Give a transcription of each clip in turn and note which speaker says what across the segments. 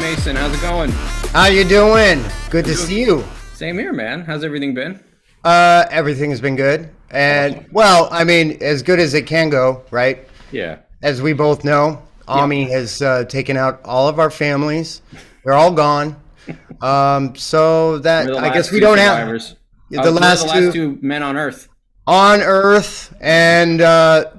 Speaker 1: Mason, how's it going?
Speaker 2: How you doing? Good to see you.
Speaker 1: Same here, man. How's everything been?
Speaker 2: Everything has been good. And, well, I mean, as good as it can go, right?
Speaker 1: Yeah.
Speaker 2: As we both know, Ami has taken out all of our families. They're all gone. So that, I guess we don't
Speaker 1: survivors.
Speaker 2: have the last
Speaker 1: two men on Earth.
Speaker 2: On Earth, and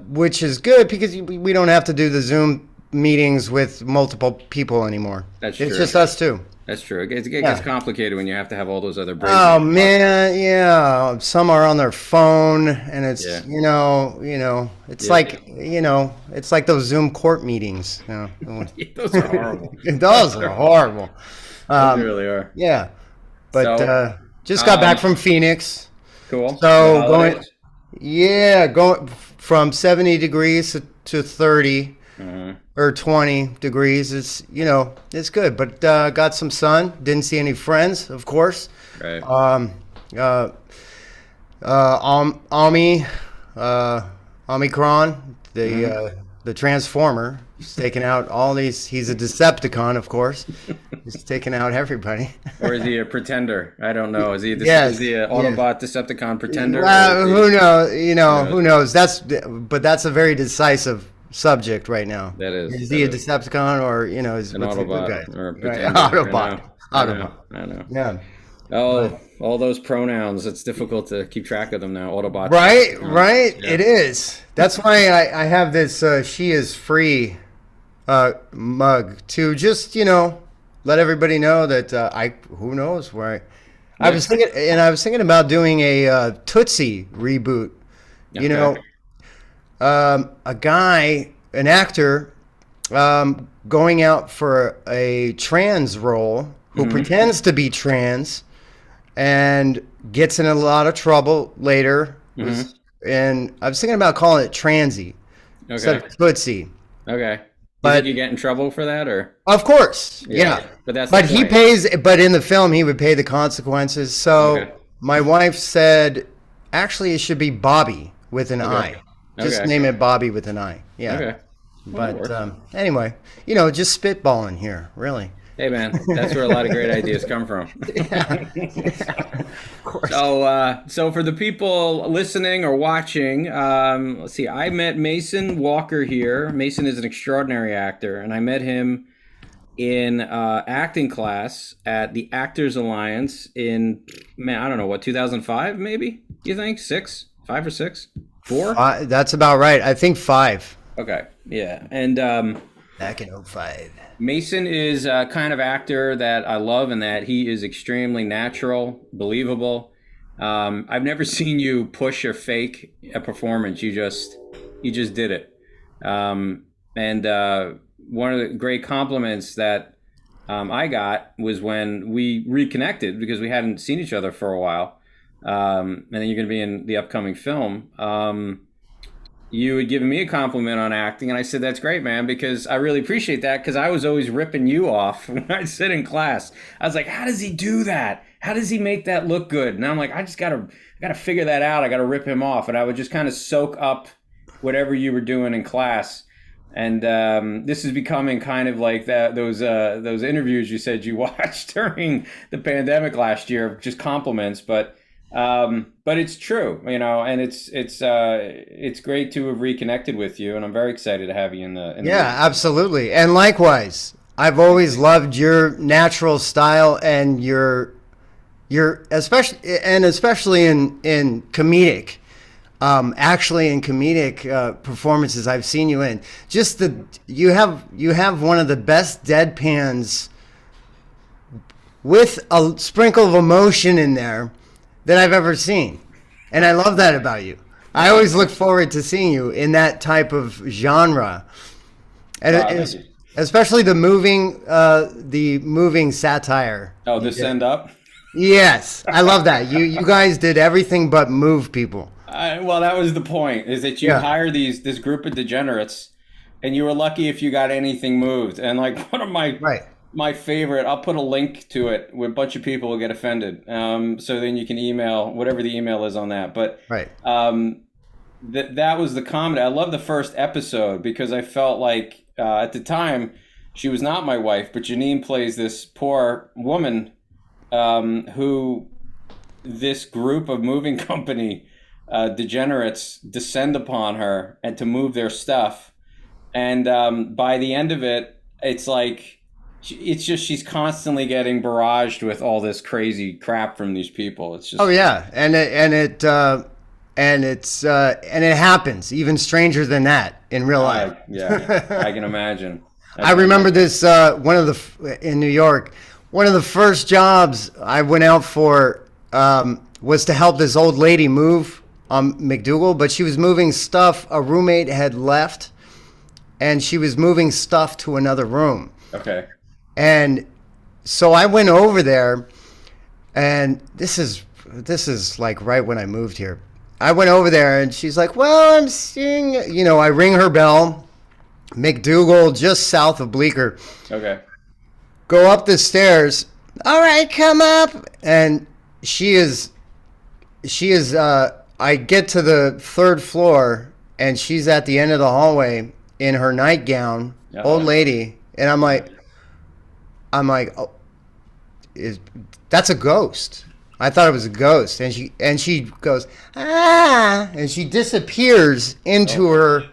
Speaker 2: which is good because we don't have to do the Zoom meetings with multiple people anymore.
Speaker 1: That's true.
Speaker 2: It's just us two.
Speaker 1: That's true. It gets complicated when you have to have all those other brains.
Speaker 2: Oh man, yeah. Some are on their phone, and it's it's like it's like those Zoom court meetings.
Speaker 1: Those are horrible.
Speaker 2: Those are horrible.
Speaker 1: They really are.
Speaker 2: Yeah, but just got back from Feenix.
Speaker 1: Cool.
Speaker 2: So going from 70 degrees to 30. Or 20 degrees. It's it's good, but got some sun. Didn't see any friends, of course.
Speaker 1: Right.
Speaker 2: Omicron, the Transformer, he's taking out all these. He's a Decepticon, of course. He's taking out everybody.
Speaker 1: Or is he a pretender? I don't know. Is he an Autobot Decepticon pretender?
Speaker 2: Who knows? Who knows? That's a very decisive subject right now.
Speaker 1: That is.
Speaker 2: Is he a Decepticon or is
Speaker 1: an Autobot
Speaker 2: or
Speaker 1: a pretender?
Speaker 2: Autobot?
Speaker 1: I know.
Speaker 2: Yeah.
Speaker 1: Oh, all those pronouns. It's difficult to keep track of them now. Autobot.
Speaker 2: Right.
Speaker 1: Yeah.
Speaker 2: It is. That's why I have this "She is free" mug to just let everybody know that who knows where I was thinking about doing a Tootsie reboot.
Speaker 1: Okay.
Speaker 2: An actor, going out for a trans role who pretends to be trans and gets in a lot of trouble later. And I was thinking about calling it Transy instead of Tootsie.
Speaker 1: Okay.
Speaker 2: But
Speaker 1: did you get in trouble for that, or?
Speaker 2: Of course, yeah.
Speaker 1: But
Speaker 2: he pays. But in the film, he would pay the consequences. So my wife said, actually, it should be Bobby with an I. Just name it Bobby with an I. Yeah.
Speaker 1: Okay.
Speaker 2: But anyway, just spitballing here, really.
Speaker 1: Hey, man, that's where a lot of great ideas come from.
Speaker 2: Yeah. Of course.
Speaker 1: So for the people listening or watching, let's see. I met Mason Walker here. Mason is an extraordinary actor, and I met him in acting class at the Actors Alliance in, I don't know, 2005 maybe? You think 5 or 6? 4?
Speaker 2: That's about right. I think 5.
Speaker 1: Okay, yeah. And
Speaker 2: back in 2005.
Speaker 1: Mason is a kind of actor that I love, and that he is extremely natural, believable. I've never seen you push or fake a performance. You just did it. And one of the great compliments that I got was when we reconnected, because we hadn't seen each other for a while. And then you're going to be in the upcoming film. You had given me a compliment on acting, and I said, that's great, man, because I really appreciate that, because I was always ripping you off when I sit in class. I was like, how does he do that? How does he make that look good? And I'm like, I gotta figure that out. I gotta rip him off. And I would just kind of soak up whatever you were doing in class. And this is becoming kind of like those interviews you said you watched during the pandemic last year, just compliments, but it's true, and it's great to have reconnected with you, and I'm very excited to have you in the
Speaker 2: absolutely. And likewise, I've always loved your natural style and your especially in comedic, in comedic performances I've seen you in. Just you have one of the best deadpans with a sprinkle of emotion in there that I've ever seen. And I love that about you. I always look forward to seeing you in that type of genre. And especially the moving satire.
Speaker 1: Oh, the Send Up?
Speaker 2: Yes. I love that. You guys did everything but move people.
Speaker 1: Well, that was the point, is that you hire this group of degenerates, and you were lucky if you got anything moved. And like one of my favorite, I'll put a link to it where a bunch of people will get offended. So then you can email whatever the email is on that. But that was the comedy. I love the first episode because I felt like at the time she was not my wife, but Janine plays this poor woman who this group of moving company degenerates descend upon her and to move their stuff. And by the end of it, it's like it's just she's constantly getting barraged with all this crazy crap from these people. It's
Speaker 2: Oh
Speaker 1: just
Speaker 2: yeah, and it happens even stranger than that in real life.
Speaker 1: yeah, I can imagine. I
Speaker 2: I
Speaker 1: can
Speaker 2: remember
Speaker 1: imagine.
Speaker 2: this in New York. One of the first jobs I went out for was to help this old lady move on McDougal, but she was moving stuff a roommate had left, and she was moving stuff to another room.
Speaker 1: Okay.
Speaker 2: And so I went over there, and this is like right when I moved here. I went over there, and she's like, "Well, I'm seeing," I ring her bell, McDougal, just south of Bleecker.
Speaker 1: Okay.
Speaker 2: Go up the stairs. All right, come up. And she is. I get to the third floor, and she's at the end of the hallway in her nightgown, old
Speaker 1: Uh-oh.
Speaker 2: lady, and I'm like, oh, that's a ghost. I thought it was a ghost, and she goes, ah, and she disappears into
Speaker 1: Oh.
Speaker 2: her,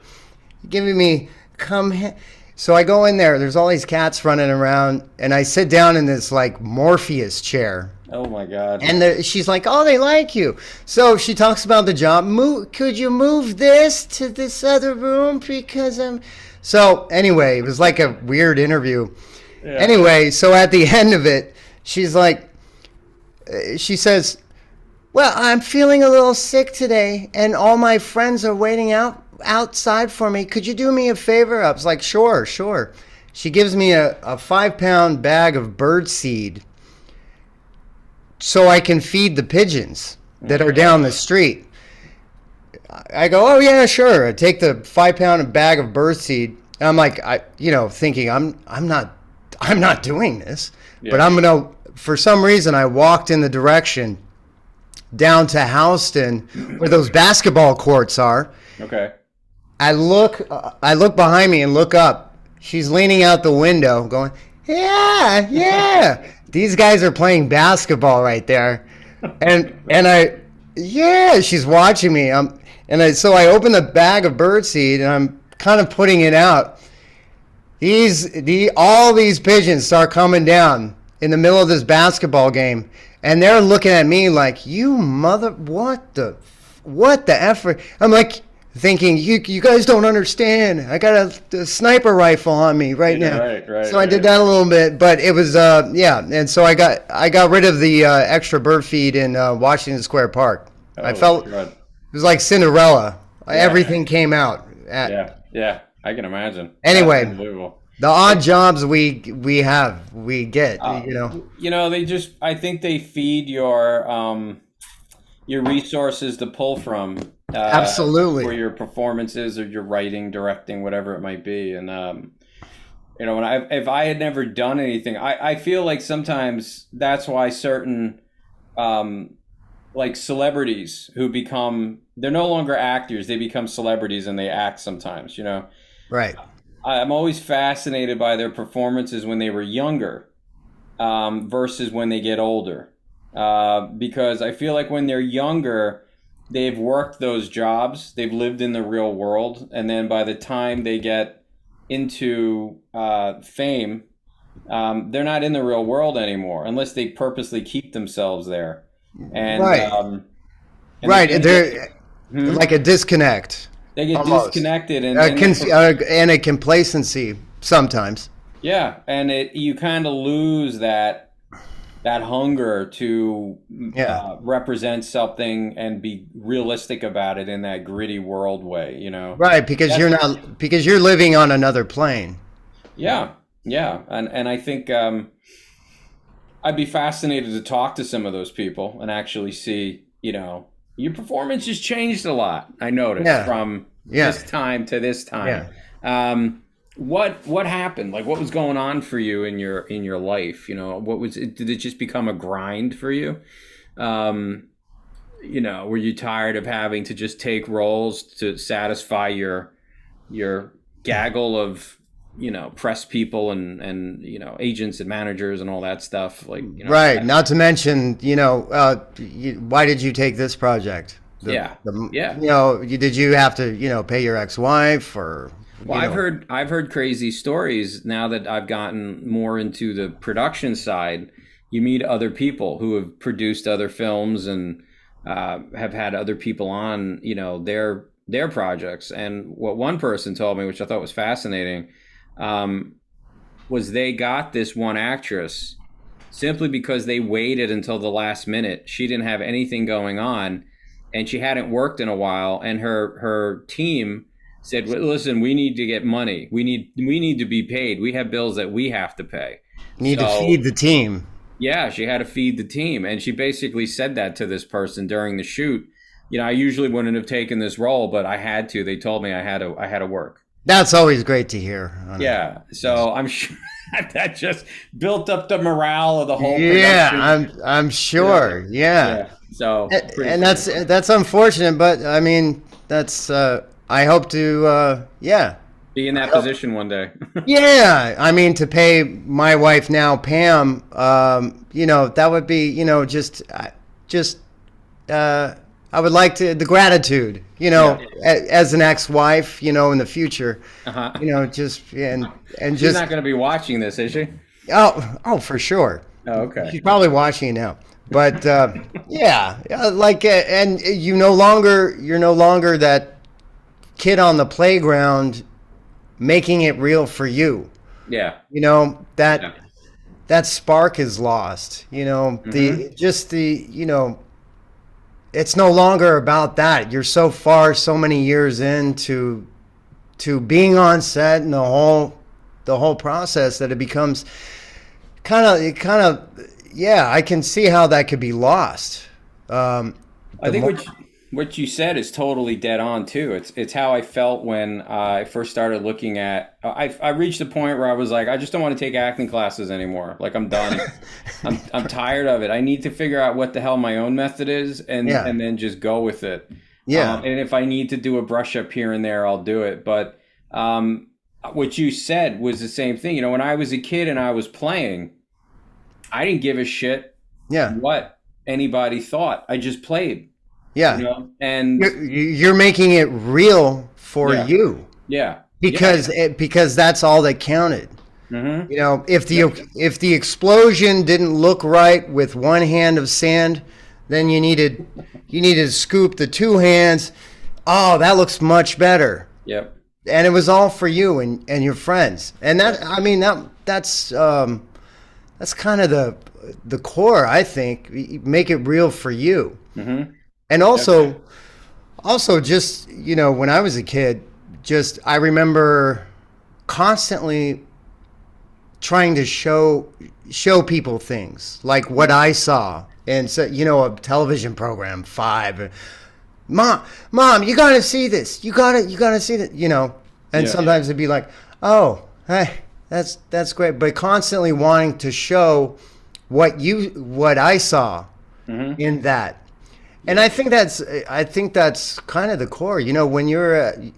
Speaker 2: giving me come here. So I go in there. There's all these cats running around, and I sit down in this like Morpheus chair.
Speaker 1: Oh my God.
Speaker 2: And she's like, "Oh, they like you." So she talks about the job. Could you move this to this other room because I'm. So anyway, it was like a weird interview.
Speaker 1: Yeah.
Speaker 2: Anyway, so at the end of it, she's like, she says, "Well, I'm feeling a little sick today, and all my friends are waiting outside for me. Could you do me a favor?" I was like, "Sure, sure." She gives me a 5-pound bag of bird seed so I can feed the pigeons that are down the street. I go, "Oh yeah, sure." I take the 5-pound bag of bird seed. And I'm like, thinking I'm not doing this,
Speaker 1: Yeah.
Speaker 2: but I'm gonna. For some reason, I walked in the direction down to Houston, where those basketball courts are.
Speaker 1: Okay.
Speaker 2: I look behind me and look up. She's leaning out the window, going, "Yeah, yeah." These guys are playing basketball right there, yeah, she's watching me. So I open the bag of birdseed and I'm kind of putting it out. All these pigeons start coming down in the middle of this basketball game, and they're looking at me like, "You mother, what the effort?" I'm like thinking, you guys don't understand. I got a sniper rifle on me right
Speaker 1: Yeah,
Speaker 2: now.
Speaker 1: right,
Speaker 2: So I did
Speaker 1: right.
Speaker 2: that a little bit, but it was yeah. And so I got rid of the extra bird feed in Washington Square Park. I
Speaker 1: Oh
Speaker 2: felt
Speaker 1: God.
Speaker 2: it was like Cinderella.
Speaker 1: Yeah.
Speaker 2: Everything came out.
Speaker 1: Yeah. Yeah. I can imagine. That's
Speaker 2: Anyway,
Speaker 1: unbelievable.
Speaker 2: the odd jobs we get.
Speaker 1: They just I think they feed your resources to pull from
Speaker 2: Absolutely.
Speaker 1: for your performances or your writing, directing, whatever it might be. And if I had never done anything, I feel like sometimes that's why certain like celebrities who they're no longer actors, they become celebrities and they act sometimes,
Speaker 2: Right.
Speaker 1: I'm always fascinated by their performances when they were younger versus when they get older. Because I feel like when they're younger, they've worked those jobs, they've lived in the real world, and then by the time they get into fame, they're not in the real world anymore unless they purposely keep themselves there. And
Speaker 2: Right.
Speaker 1: and
Speaker 2: Right.
Speaker 1: they
Speaker 2: They're
Speaker 1: Hmm?
Speaker 2: like a disconnect,
Speaker 1: They get
Speaker 2: almost.
Speaker 1: disconnected and
Speaker 2: And a complacency sometimes.
Speaker 1: yeah, and you kind of lose that hunger to
Speaker 2: Yeah.
Speaker 1: represent something and be realistic about it in that gritty world way.
Speaker 2: Right, because
Speaker 1: That's-
Speaker 2: you're living on another plane.
Speaker 1: Yeah, yeah, and I think I'd be fascinated to talk to some of those people and actually see, your performance has changed a lot. I noticed
Speaker 2: Yeah.
Speaker 1: from
Speaker 2: Yeah.
Speaker 1: this time to this time. What happened? Like, what was going on for you in your life? What was it? Did it just become a grind for you? Were you tired of having to just take roles to satisfy your gaggle of press people and agents and managers and all that stuff. Like,
Speaker 2: right. Not to mention, why did you take this project?
Speaker 1: Yeah.
Speaker 2: Did you have to, pay your ex-wife or?
Speaker 1: Well, I've heard crazy stories now that I've gotten more into the production side. You meet other people who have produced other films and have had other people on, their projects. And what one person told me, which I thought was fascinating, was they got this one actress simply because they waited until the last minute. She didn't have anything going on, and she hadn't worked in a while. And her team said, well, "Listen, we need to get money. We need to be paid. We have bills that we have to pay.
Speaker 2: Need to feed the team."
Speaker 1: Yeah, she had to feed the team, and she basically said that to this person during the shoot. I usually wouldn't have taken this role, but I had to. They told me I had to work.
Speaker 2: That's always great to hear.
Speaker 1: Yeah, so I'm sure that just built up the morale of the whole production.
Speaker 2: Yeah, I'm sure. Yeah.
Speaker 1: So
Speaker 2: and that's unfortunate, but I mean that's I hope to
Speaker 1: be in that position one day.
Speaker 2: Yeah, I mean to pay my wife now, Pam. That would be just I would like to the gratitude, as an ex-wife, in the future, just and
Speaker 1: she's
Speaker 2: just
Speaker 1: not going to be watching this, is she?
Speaker 2: Oh, for sure.
Speaker 1: Oh, okay.
Speaker 2: She's probably watching it now, but and you're no longer that kid on the playground making it real for you.
Speaker 1: Yeah.
Speaker 2: That spark is lost. It's no longer about that. You're so many years into being on set and the whole process that it becomes kind of I can see how that could be lost.
Speaker 1: I think what you said is totally dead on too. It's how I felt when I first started looking at. I reached a point where I was like, I just don't want to take acting classes anymore. Like I'm done. I'm tired of it. I need to figure out what the hell my own method is, and then just go with it.
Speaker 2: Yeah.
Speaker 1: And if I need to do a brush up here and there, I'll do it. But what you said was the same thing. When I was a kid and I was playing, I didn't give a shit.
Speaker 2: Yeah.
Speaker 1: What anybody thought. I just played.
Speaker 2: Yeah,
Speaker 1: and
Speaker 2: you're making it real for you.
Speaker 1: Yeah,
Speaker 2: because that's all that counted.
Speaker 1: Mm-hmm.
Speaker 2: If the explosion didn't look right with one hand of sand, then you needed to scoop the two hands. Oh, that looks much better.
Speaker 1: Yep.
Speaker 2: And it was all for you and your friends. And that's kind of the core. I think make it real for you.
Speaker 1: Mm-hmm.
Speaker 2: And also just, when I was a kid, I remember constantly trying to show people things like what I saw. And so, a television program, 5, Mom, you got to see this. You got to see that, and sometimes it'd be like, oh, hey, that's great. But constantly wanting to show what I saw in that. And I think that's kind of the core. When you're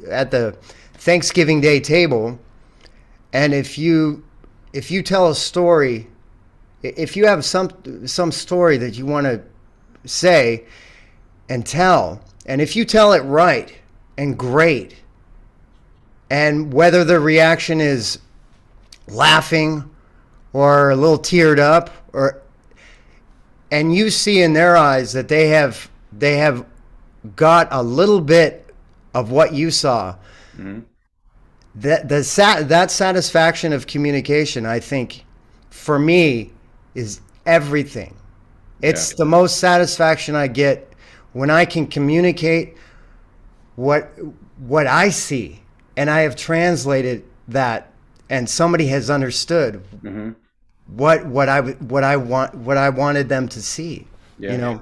Speaker 2: at the Thanksgiving Day table, and if you tell a story, if you have some story that you want to say and tell, and if you tell it right and great, and whether the reaction is laughing or a little teared up, and you see in their eyes that they have got a little bit of what you saw.
Speaker 1: Mm-hmm.
Speaker 2: That satisfaction of communication, I think, for me, is everything. It's the most satisfaction I get when I can communicate what I see, and I have translated that, and somebody has understood what I wanted them to see.
Speaker 1: Yeah.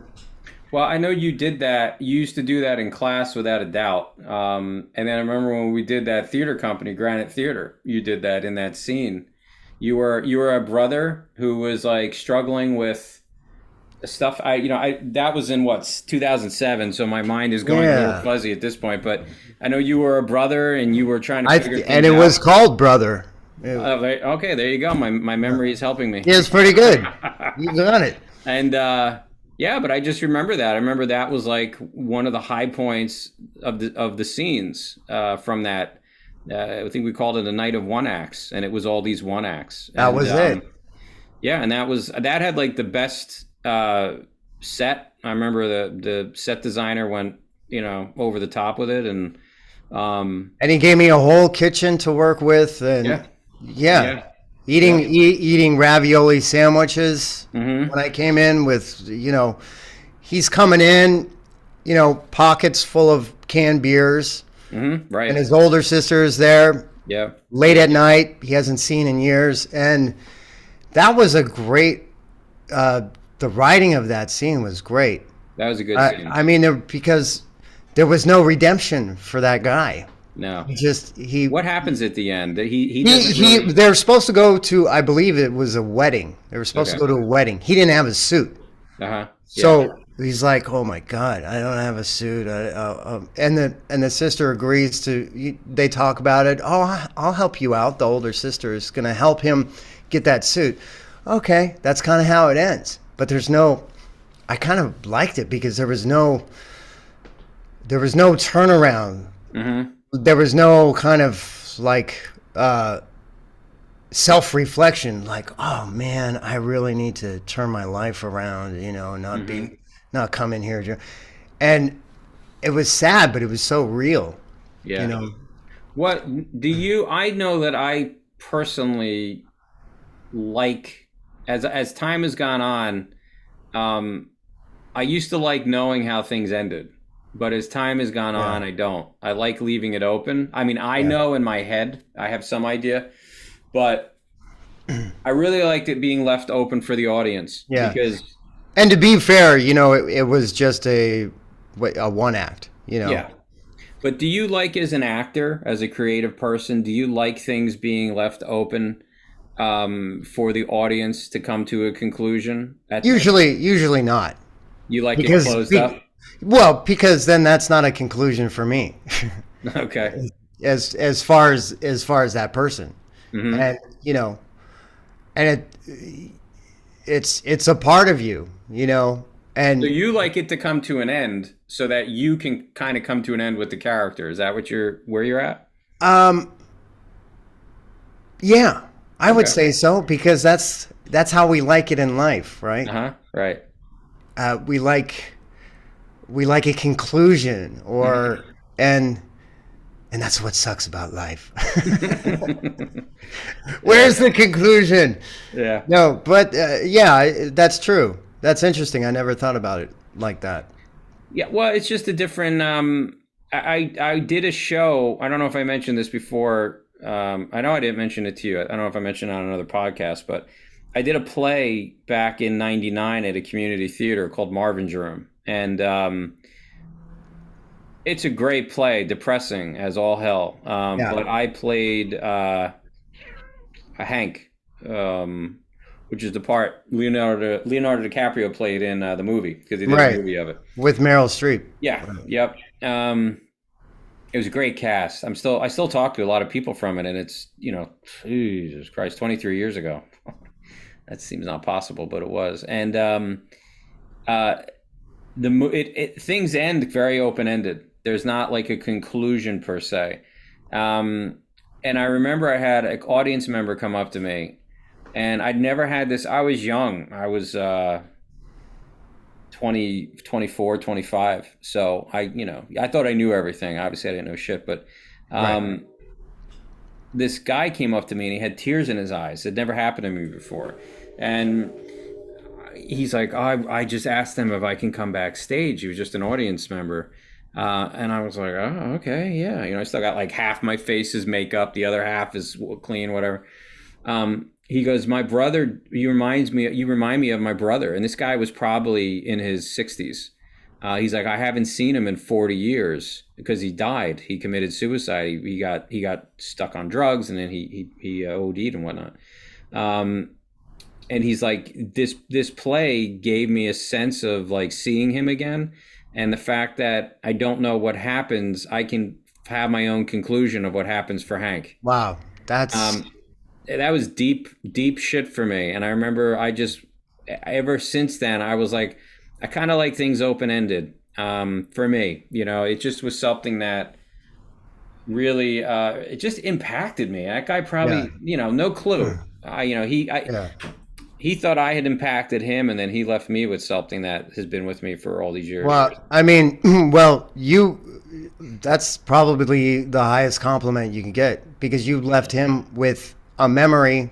Speaker 1: Well, I know you did that. You used to do that in class without a doubt. And then I remember when we did that theater company, Granite Theater, you did that in that scene. You were a brother who was like struggling with stuff. That was in 2007. So my mind is going a little fuzzy at this point, but I know you were a brother and you were trying to figure things out.
Speaker 2: And it was called Brother.
Speaker 1: Okay, there you go. My memory is helping me.
Speaker 2: Yeah, it's pretty good. You got it.
Speaker 1: And yeah, but I just remember that. I remember that was like one of the high points of the scenes from that. I think we called it a night of one acts, and it was all these one acts.
Speaker 2: That
Speaker 1: And
Speaker 2: was it.
Speaker 1: yeah, and that had like the best set. I remember the set designer went over the top with it, and
Speaker 2: And he gave me a whole kitchen to work with, and
Speaker 1: yeah,
Speaker 2: yeah,
Speaker 1: yeah,
Speaker 2: eating
Speaker 1: yeah.
Speaker 2: eating ravioli sandwiches
Speaker 1: Mm-hmm.
Speaker 2: when I came in with, he's coming in, pockets full of canned beers,
Speaker 1: Mm-hmm.
Speaker 2: and
Speaker 1: Right.
Speaker 2: his older sister is there
Speaker 1: Yeah.
Speaker 2: late at night. He hasn't seen in years, and that was a great. The writing of that scene was great.
Speaker 1: That was a good
Speaker 2: I,
Speaker 1: scene.
Speaker 2: I mean, because there was no redemption for that guy.
Speaker 1: No.
Speaker 2: He just he
Speaker 1: What happens at the end? He
Speaker 2: He,
Speaker 1: doesn't really.
Speaker 2: they were supposed to go to, I believe it was a wedding. They were supposed to
Speaker 1: Okay.
Speaker 2: go to a wedding. He didn't have a suit.
Speaker 1: Uh-huh. Yeah.
Speaker 2: So he's like, "Oh my God, I don't have a suit." And the sister agrees to. They talk about it. Oh, I'll help you out. The older sister is going to help him get that suit. Okay, that's kind of how it ends. But there's no. I kind of liked it because there was no turnaround.
Speaker 1: Mm-hmm.
Speaker 2: There was no kind of like self-reflection, like, oh man, I really need to turn my life around,
Speaker 1: Mm-hmm.
Speaker 2: not come in here, and it was sad, but it was so real, you
Speaker 1: Yeah.
Speaker 2: know.
Speaker 1: What do you? I know that I personally like as time has gone on. Um, I used to like knowing how things ended, but as time has gone
Speaker 2: Yeah,
Speaker 1: on, I don't. I like leaving it open. I mean, I
Speaker 2: yeah,
Speaker 1: know in my head, I have some idea, but I really liked it being left open for the audience
Speaker 2: yeah.
Speaker 1: because,
Speaker 2: And to be fair, it was just a one act,
Speaker 1: yeah. But do you like as an actor, as a creative person, do you like things being left open for the audience to come to a conclusion?
Speaker 2: Usually not,
Speaker 1: You like it
Speaker 2: because
Speaker 1: closed up?
Speaker 2: because then that's not a conclusion for me.
Speaker 1: Okay.
Speaker 2: as far as that person,
Speaker 1: Hmm.
Speaker 2: and and it's a part of you,
Speaker 1: So
Speaker 2: and
Speaker 1: you like it to come to an end so that you can kind of come to an end with the character. Is that where you're at?
Speaker 2: um yeah, I would
Speaker 1: Okay.
Speaker 2: say so, because that's how we like it in life, right?
Speaker 1: Uh-huh. Right.
Speaker 2: We like a conclusion,
Speaker 1: Hmm.
Speaker 2: and that's what sucks about life.
Speaker 1: Yeah.
Speaker 2: Where's the conclusion?
Speaker 1: Yeah.
Speaker 2: No, but yeah, that's true. That's interesting. I never thought about it like that.
Speaker 1: Yeah. Well, it's just a different I did a show. I don't know if I mentioned this before. I know I didn't mention it to you. I don't know if I mentioned it on another podcast, but I did a play back in '99 at a community theater called Marvin's Room. And it's a great play, depressing as all hell.
Speaker 2: Yeah.
Speaker 1: But I played Hank, um, which is the part Leonardo DiCaprio played in the movie because he did a
Speaker 2: Right.
Speaker 1: movie of it.
Speaker 2: With Meryl Streep.
Speaker 1: Yeah, yep. It was a great cast. I still talk to a lot of people from it, and it's Jesus Christ, 23 years ago. That seems not possible, but it was. And uh, things end very open ended. There's not like a conclusion per se. Um, and I remember I had an audience member come up to me, and I'd never had this. I was young. I was 20, 24, 25. So I thought I knew everything. Obviously, I didn't know shit. But
Speaker 2: Right.
Speaker 1: um, this guy came up to me and he had tears in his eyes. It never happened to me before. And he's like, oh, I just asked him if I can come backstage. He was just an audience member. And I was like, oh, okay, yeah. I still got like half my face is makeup, the other half is clean, whatever. He goes, my brother, you remind me of my brother. And this guy was probably in his 60s. He's like, I haven't seen him in 40 years because he died. He committed suicide. He got stuck on drugs, and then he OD'd and whatnot. Um, and he's like, this play gave me a sense of like seeing him again, and the fact that I don't know what happens, I can have my own conclusion of what happens for Hank.
Speaker 2: Wow. That's
Speaker 1: Um, that was deep shit for me. And I remember ever since then, I was like, I kind of like things open ended. For me, it just was something that really, it just impacted me. That guy
Speaker 2: Yeah.
Speaker 1: probably, no clue.
Speaker 2: Yeah.
Speaker 1: He thought I had impacted him, and then he left me with something that has been with me for all these years.
Speaker 2: Well, I mean, well, that's probably the highest compliment you can get because you left him with a memory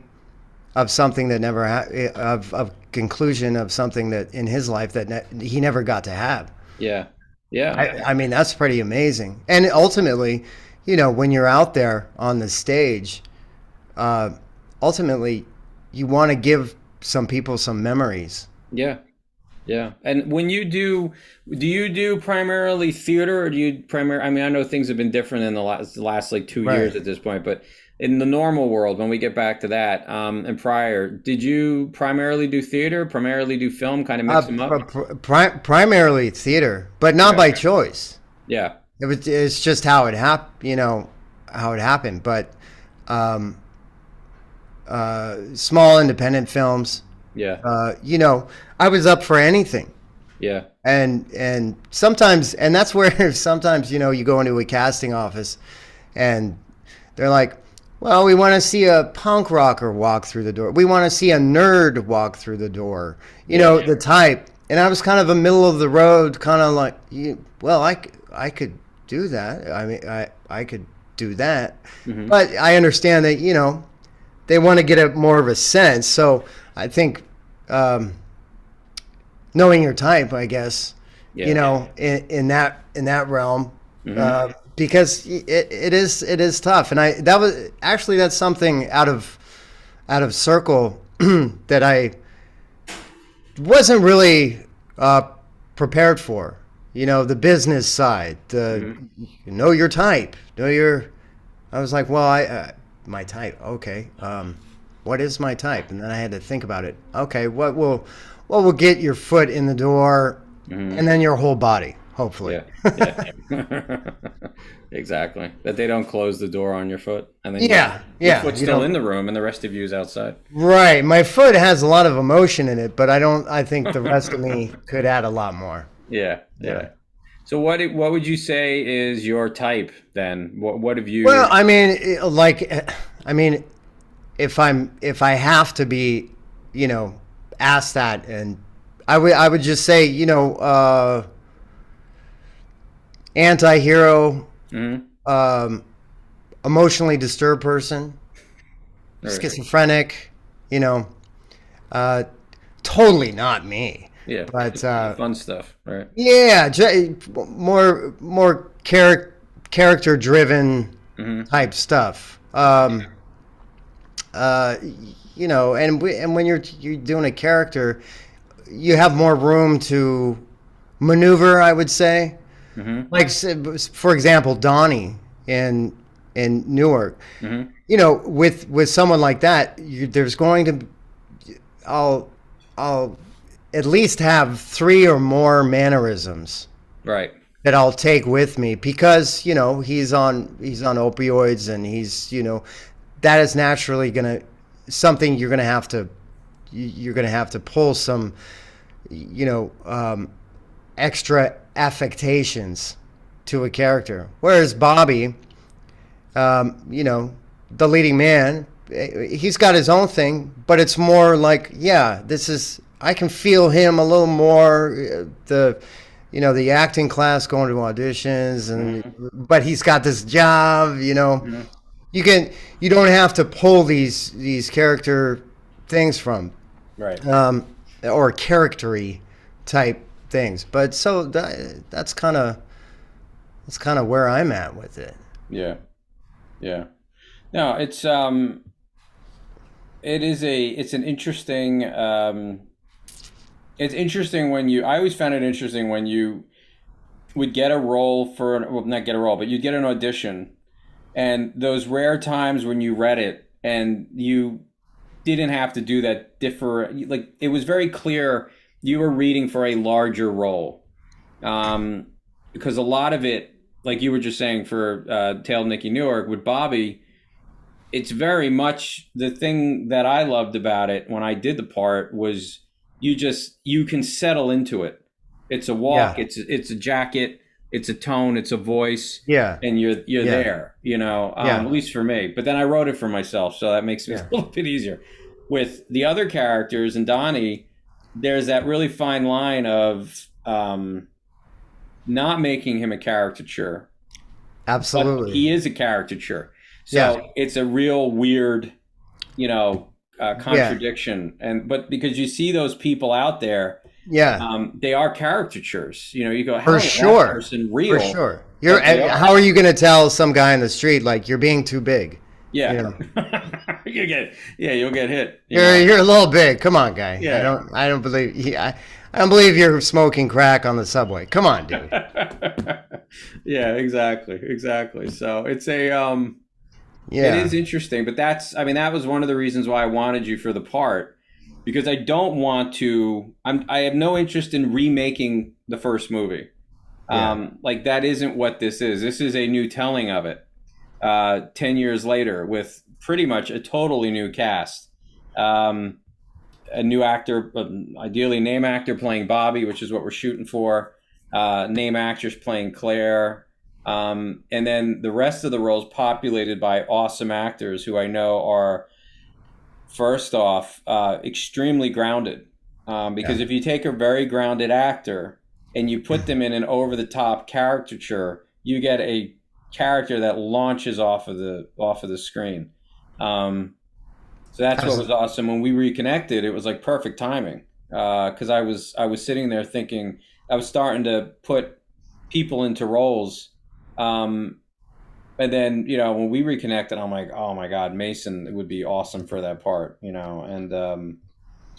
Speaker 2: of something that never of conclusion of something that in his life that he never got to have.
Speaker 1: Yeah, yeah,
Speaker 2: I mean, that's pretty amazing. And ultimately, when you're out there on the stage, uh, ultimately, you want to give some people some memories.
Speaker 1: yeah. Yeah. And when do you do primarily theater, or do you I mean, I know things have been different in the last like 2 years
Speaker 2: Right.
Speaker 1: at this point, but in the normal world, when we get back to that, and prior, did you primarily do theater, primarily do film, kind of mix them up?
Speaker 2: Primarily theater, but not
Speaker 1: Okay.
Speaker 2: by choice.
Speaker 1: Yeah.
Speaker 2: It's just how it how it happened. But um, small independent films,
Speaker 1: Yeah.
Speaker 2: I was up for anything.
Speaker 1: Yeah.
Speaker 2: And sometimes, and that's where sometimes, you go into a casting office and they're like, well, we want to see a punk rocker walk through the door. We want to see a nerd walk through the door.
Speaker 1: Yeah.
Speaker 2: The type. And I was kind of a middle of the road, kind of like, well, I could do that. I mean, I could do that.
Speaker 1: Hmm.
Speaker 2: But I understand that, they want to get a more of a sense. So I think um, knowing your type, I guess,
Speaker 1: Yeah.
Speaker 2: in that realm,
Speaker 1: Hmm.
Speaker 2: because it is tough. And that's something out of circle that I wasn't really prepared for. The business side,
Speaker 1: Hmm.
Speaker 2: know your type, know your. I was like, well, my type, okay. What is my type? And then I had to think about it. Okay, what will get your foot in the door,
Speaker 1: Hmm.
Speaker 2: and then your whole body, hopefully.
Speaker 1: Yeah. Yeah. Exactly. That they don't close the door on your foot, and then
Speaker 2: Yeah,
Speaker 1: your
Speaker 2: yeah.
Speaker 1: foot's still in the room, and the rest of you is outside.
Speaker 2: Right. My foot has a lot of emotion in it, but I don't. I think the rest of me could add a lot more.
Speaker 1: Yeah.
Speaker 2: Yeah.
Speaker 1: Yeah. So what would you say is your type then? What have
Speaker 2: Well,
Speaker 1: you?
Speaker 2: I mean, I mean, if I have to be, asked that, and I would just say, anti-hero,
Speaker 1: Mhm.
Speaker 2: um, emotionally disturbed person,
Speaker 1: Or,
Speaker 2: schizophrenic, you know, uh, totally not me.
Speaker 1: yeah,
Speaker 2: But
Speaker 1: the fun stuff, right?
Speaker 2: yeah, more character driven
Speaker 1: Hmm.
Speaker 2: type stuff. Uh, and when you're doing a character, you have more room to maneuver, I would say.
Speaker 1: Hmm.
Speaker 2: Like for example, Donnie in Newark.
Speaker 1: Hmm.
Speaker 2: With someone like that, there's going to I'll I'll at least have three or more mannerisms
Speaker 1: Right.
Speaker 2: that I'll take with me because he's on opioids and that is naturally gonna something you're gonna have to pull some you know extra affectations to a character. Whereas Bobby, the leading man, he's got his own thing, but it's more like, yeah, I can feel him a little more. The acting class, going to auditions,
Speaker 1: Hmm.
Speaker 2: but he's got this job.
Speaker 1: Hmm.
Speaker 2: You don't have to pull these character things from,
Speaker 1: Right.
Speaker 2: um, or charactery type things. But so that's kind of where I'm at with it.
Speaker 1: Yeah. Yeah. No, it's an interesting, it's interesting when I always found it interesting when you would get a role well, not get a role, but you'd get an audition, and those rare times when you read it and you didn't have to do that like it was very clear you were reading for a larger role. Because a lot of it, like you were just saying for Tale of Nicky Newark with Bobby, it's very much the thing that I loved about it when I did the part was you can settle into it. It's a walk,
Speaker 2: Yeah.
Speaker 1: it's a jacket, it's a tone, it's a voice,
Speaker 2: Yeah.
Speaker 1: and you're
Speaker 2: Yeah.
Speaker 1: there, you know,
Speaker 2: Yeah.
Speaker 1: at least for me. But then I wrote it for myself, so that makes it
Speaker 2: Yeah.
Speaker 1: a little bit easier. With the other characters and Donnie, there's that really fine line of not making him a caricature, but
Speaker 2: Absolutely.
Speaker 1: he is a caricature.
Speaker 2: Yeah.
Speaker 1: So it's a real weird, you know,
Speaker 2: Yeah.
Speaker 1: contradiction. And but because you see those people out there,
Speaker 2: Yeah.
Speaker 1: they are caricatures. You know, you go,
Speaker 2: For
Speaker 1: how is that
Speaker 2: sure.
Speaker 1: person
Speaker 2: For
Speaker 1: real?
Speaker 2: sure. You're
Speaker 1: But they
Speaker 2: how
Speaker 1: are.
Speaker 2: are you going to tell some guy in the street like you're being too big? You
Speaker 1: Yeah.
Speaker 2: know.
Speaker 1: You'll get hit. You
Speaker 2: You're
Speaker 1: know.
Speaker 2: you're a little big. Come on, guy.
Speaker 1: Yeah.
Speaker 2: I don't believe I don't believe you're smoking crack on the subway. Come on, dude.
Speaker 1: Yeah, exactly. So it's a it
Speaker 2: Yeah.
Speaker 1: is interesting, but I mean, that was one of the reasons why I wanted you for the part, because I don't want to. I have no interest in remaking the first movie.
Speaker 2: Yeah.
Speaker 1: Like that isn't what this is. This is a new telling of it. 10 years later, with pretty much a totally new cast, um, a new actor, ideally name actor playing Bobby, which is what we're shooting for. Name actress playing Claire. And then the rest of the roles populated by awesome actors who I know are, first off, extremely grounded. Because
Speaker 2: Yeah.
Speaker 1: if you take a very grounded actor and you put them in an over the top caricature, you get a character that launches off of the screen. Um, so that's what was
Speaker 2: Absolutely.
Speaker 1: awesome. When we reconnected, it was like perfect timing. Because I was sitting there thinking I was starting to put people into roles. Um, and then, when we reconnected, I'm like, oh my God, Mason would be awesome for that part, and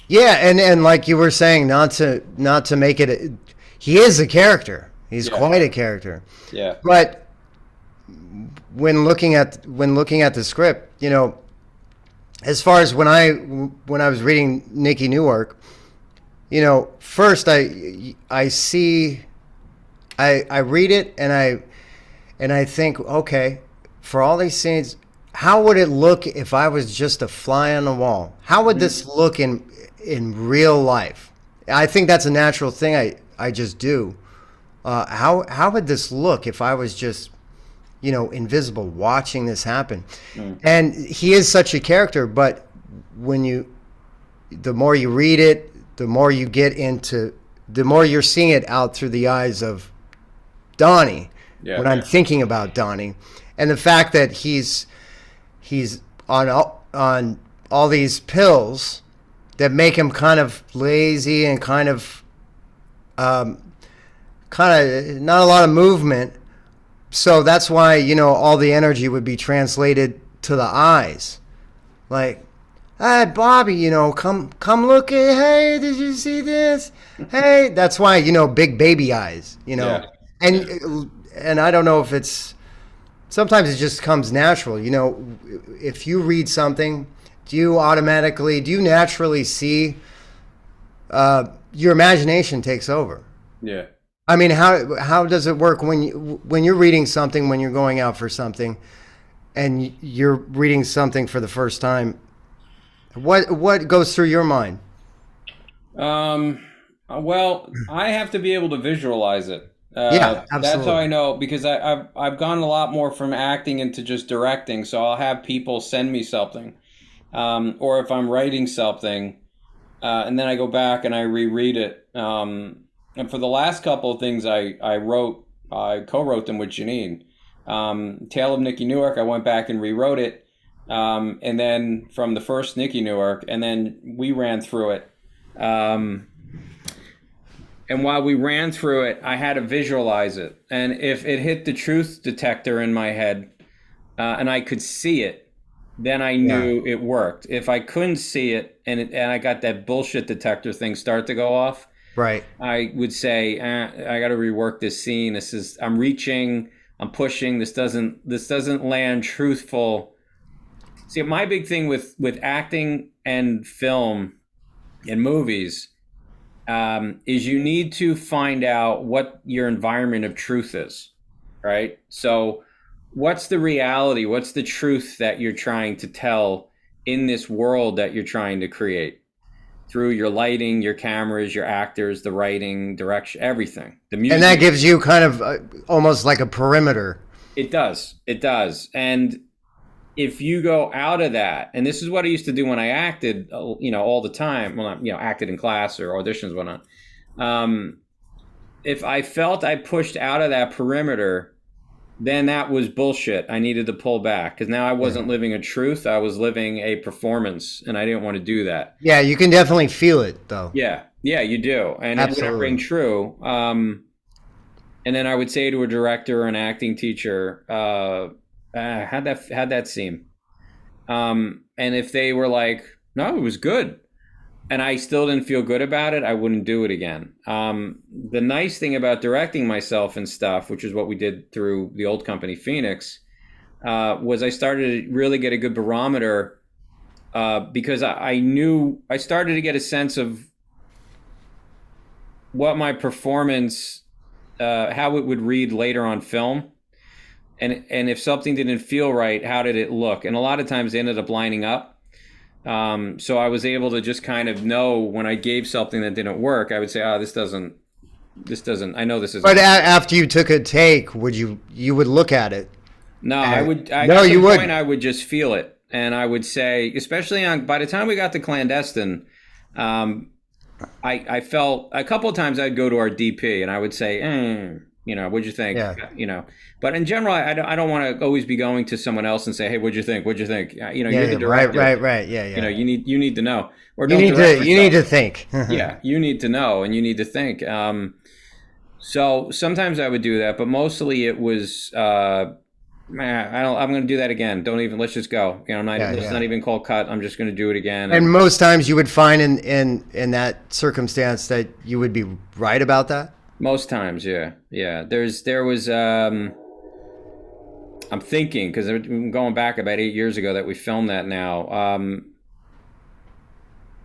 Speaker 2: Yeah, and like you were saying, not to make it. He is a character. He's
Speaker 1: yeah,
Speaker 2: quite a character.
Speaker 1: yeah,
Speaker 2: But when looking at the script, as far as when I was reading Nikki Newark, first I see I read it and I think, okay, for all these scenes, how would it look if I was just a fly on the wall? How would
Speaker 1: mhm,
Speaker 2: this look in real life? I think that's a natural thing I just do. How would this look if I was just invisible watching this happen?
Speaker 1: mm,
Speaker 2: And he is such a character, but when the more you read it, the more you're seeing it out through the eyes of Donnie.
Speaker 1: yeah,
Speaker 2: When I'm thinking about Donnie, and the fact that he's on all these pills that make him kind of lazy and um, kind of not a lot of movement. So that's why all the energy would be translated to the eyes, like, hey Bobby, come look at, hey, did you see this? Hey, that's why big baby eyes,
Speaker 1: yeah, yeah.
Speaker 2: and I don't know if it's sometimes it just comes natural. If you read something, do you naturally see your imagination takes over?
Speaker 1: Yeah.
Speaker 2: I mean, how does it work when you're reading something, when you're going out for something, and you're reading something for the first time? What goes through your mind?
Speaker 1: Um, well, I have to be able to visualize it.
Speaker 2: Yeah,
Speaker 1: That's how I
Speaker 2: absolutely.
Speaker 1: know, because I've gone a lot more from acting into just directing. So I'll have people send me something, or if I'm writing something, and then I go back and I reread it. And for the last couple of things I co-wrote them with Janine. Tale of Nikki Newark, I went back and rewrote it, and then from the first Nikki Newark, and then we ran through it. Um, and while we ran through it, I had to visualize it. And if it hit the truth detector in my head, and I could see it, then I
Speaker 2: Yeah,
Speaker 1: knew it worked. If I couldn't see it, and I got that bullshit detector thing start to go off,
Speaker 2: right.
Speaker 1: I would say, I got to rework this scene. I'm reaching, I'm pushing. This doesn't land truthful. See, my big thing with acting and film and movies, is you need to find out what your environment of truth is, right? So what's the reality? What's the truth that you're trying to tell in this world that you're trying to create through your lighting, your cameras, your actors, the writing, direction, everything, the music.
Speaker 2: And that gives you kind of almost like a perimeter.
Speaker 1: It does. It does. And if you go out of that, and this is what I used to do when I acted, all the time, well, not, acted in class or auditions, whatnot. If I felt I pushed out of that perimeter, then that was bullshit. I needed to pull back because now I wasn't living a truth. I was living a performance, and I didn't want to do that.
Speaker 2: Yeah, you can definitely feel it, though.
Speaker 1: Yeah, you do. And
Speaker 2: Absolutely.
Speaker 1: it wouldn't ring true. And then I would say to a director or an acting teacher, how'd that seem? And if they were like, no, it was good, and I still didn't feel good about it, I wouldn't do it again. The nice thing about directing myself and stuff, which is what we did through the old company, Feenix, was I started to really get a good barometer because I started to get a sense of what my performance, how it would read later on film. And if something didn't feel right, how did it look? And a lot of times they ended up lining up. So I was able to just kind of know when I gave something that didn't work, I would say, this doesn't, I know this isn't.
Speaker 2: But after you took a take, you would look at it?
Speaker 1: No, I would just feel it. And I would say, especially by the time we got to Clandestine, I felt a couple of times I'd go to our DP and I would say, what'd you think?
Speaker 2: Yeah.
Speaker 1: But in general, I don't want to always be going to someone else and say, hey, what'd you think? What'd you think? You're the director.
Speaker 2: Right. Yeah.
Speaker 1: You need to know. Or
Speaker 2: you need to think.
Speaker 1: Yeah, you need to know and you need to think. So sometimes I would do that, but mostly it was, I'm going to do that again. Let's just go. It's not even called cut. I'm just going to do it again.
Speaker 2: And most times you would find in that circumstance that you would be right about that?
Speaker 1: Most times, yeah. There was, I'm thinking, because going back about 8 years ago that we filmed that now,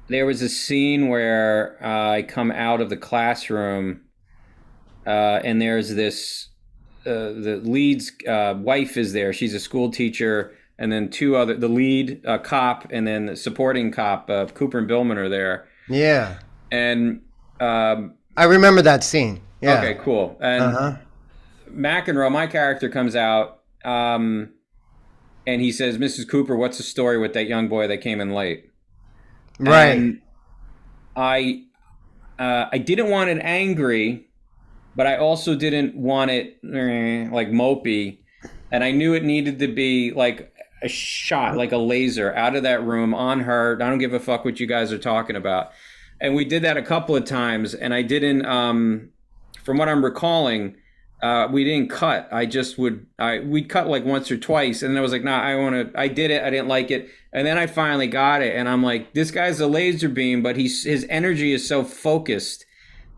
Speaker 1: there was a scene where I come out of the classroom and there's this, the lead's wife is there. She's a school teacher, and then the lead cop and then the supporting cop, Cooper and Billman are there.
Speaker 2: Yeah.
Speaker 1: And
Speaker 2: I remember that scene. Yeah.
Speaker 1: Okay, cool. And McEnroe, my character, comes out and he says, Mrs. Cooper, what's the story with that young boy that came in late?
Speaker 2: Right.
Speaker 1: And I didn't want it angry, but I also didn't want it like mopey. And I knew it needed to be like a shot, like a laser out of that room on her. I don't give a fuck what you guys are talking about. And we did that a couple of times, and I didn't, from what I'm recalling, we didn't cut. We'd cut like once or twice, and then I was like, nah, I did it. I didn't like it. And then I finally got it, and I'm like, this guy's a laser beam, but his energy is so focused.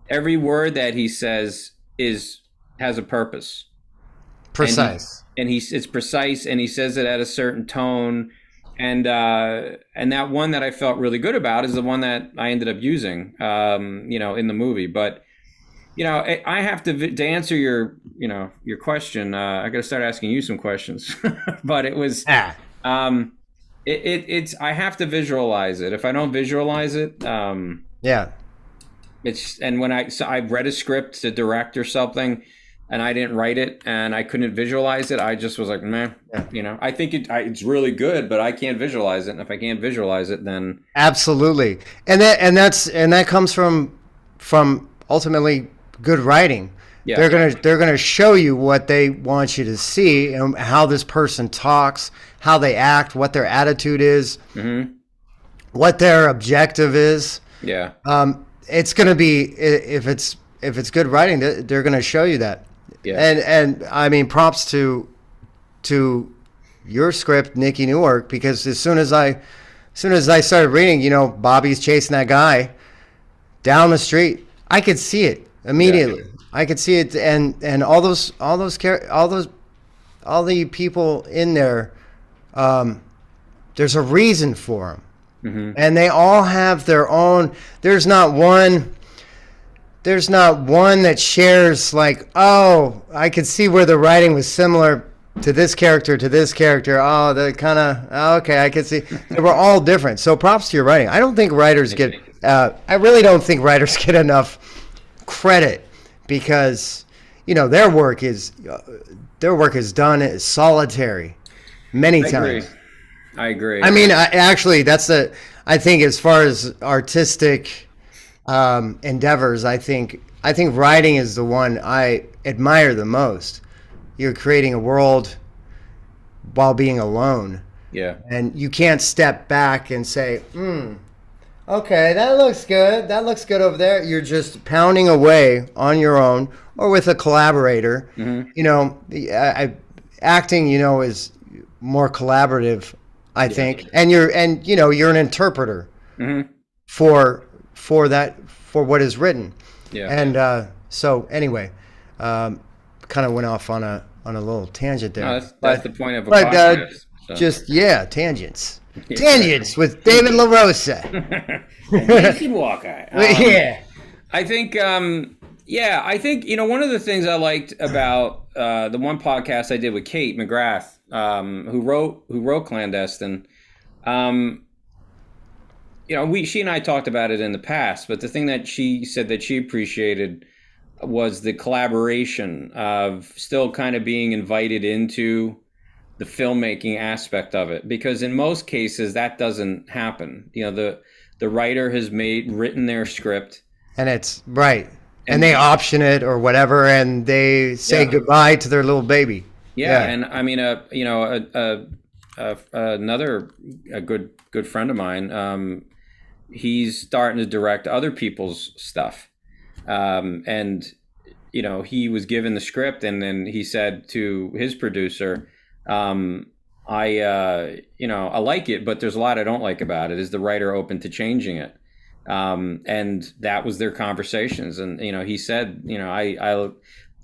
Speaker 1: Every word that he says has a purpose.
Speaker 2: Precise.
Speaker 1: And it's precise, and he says it at a certain tone. And that one that I felt really good about is the one that I ended up using, in the movie. But, I have to answer your question. I got to start asking you some questions. But it was, it's I have to visualize it. If I don't visualize it, it's, and when I read a script to direct or something, and I didn't write it and I couldn't visualize it, I just was like, meh. I think it's really good, but I can't visualize it. And if I can't visualize it, then
Speaker 2: absolutely. And that comes from ultimately good writing. Yeah. They're gonna show you what they want you to see and how this person talks, how they act, what their attitude is, what their objective is.
Speaker 1: Yeah.
Speaker 2: It's gonna be, if it's good writing, they're gonna show you that. Yeah. And I mean, props to your script, Nikki Newark, because as soon as I started reading, Bobby's chasing that guy down the street, I could see it immediately. Yeah. I could see it, and all the people in there, there's a reason for them, and they all have their own. There's not one that shares like, oh, I could see where the writing was similar to this character, to this character. Oh, they kind of, okay, I can see. They were all different. So props to your writing. I don't think writers get, I really don't think writers get enough credit because, their work is done solitary many times.
Speaker 1: I agree.
Speaker 2: I mean, I think as far as artistic endeavors, I think writing is the one I admire the most. You're creating a world while being alone.
Speaker 1: Yeah.
Speaker 2: And you can't step back and say, okay, that looks good. That looks good over there. You're just pounding away on your own or with a collaborator. Mm-hmm. Acting, is more collaborative, I think. And you're an interpreter
Speaker 1: mm-hmm.
Speaker 2: for what is written.
Speaker 1: Yeah.
Speaker 2: And so anyway, kind of went off on a little tangent there.
Speaker 1: No, that's the point of a podcast.
Speaker 2: Just tangents. Yeah. Tangents with David LaRosa.
Speaker 1: Jason Walker.
Speaker 2: Yeah.
Speaker 1: I think I think one of the things I liked about the one podcast I did with Kate McGrath, who wrote Clandestine. She and I talked about it in the past, but the thing that she said that she appreciated was the collaboration of still kind of being invited into the filmmaking aspect of it, because in most cases that doesn't happen. The writer has written their script, and it's right, and they option it or whatever, and they say goodbye to their little baby. Yeah. And I mean, another good friend of mine, he's starting to direct other people's stuff. And he was given the script, and then he said to his producer, I like it, but there's a lot I don't like about it. Is the writer open to changing it? And that was their conversations. And, he said, I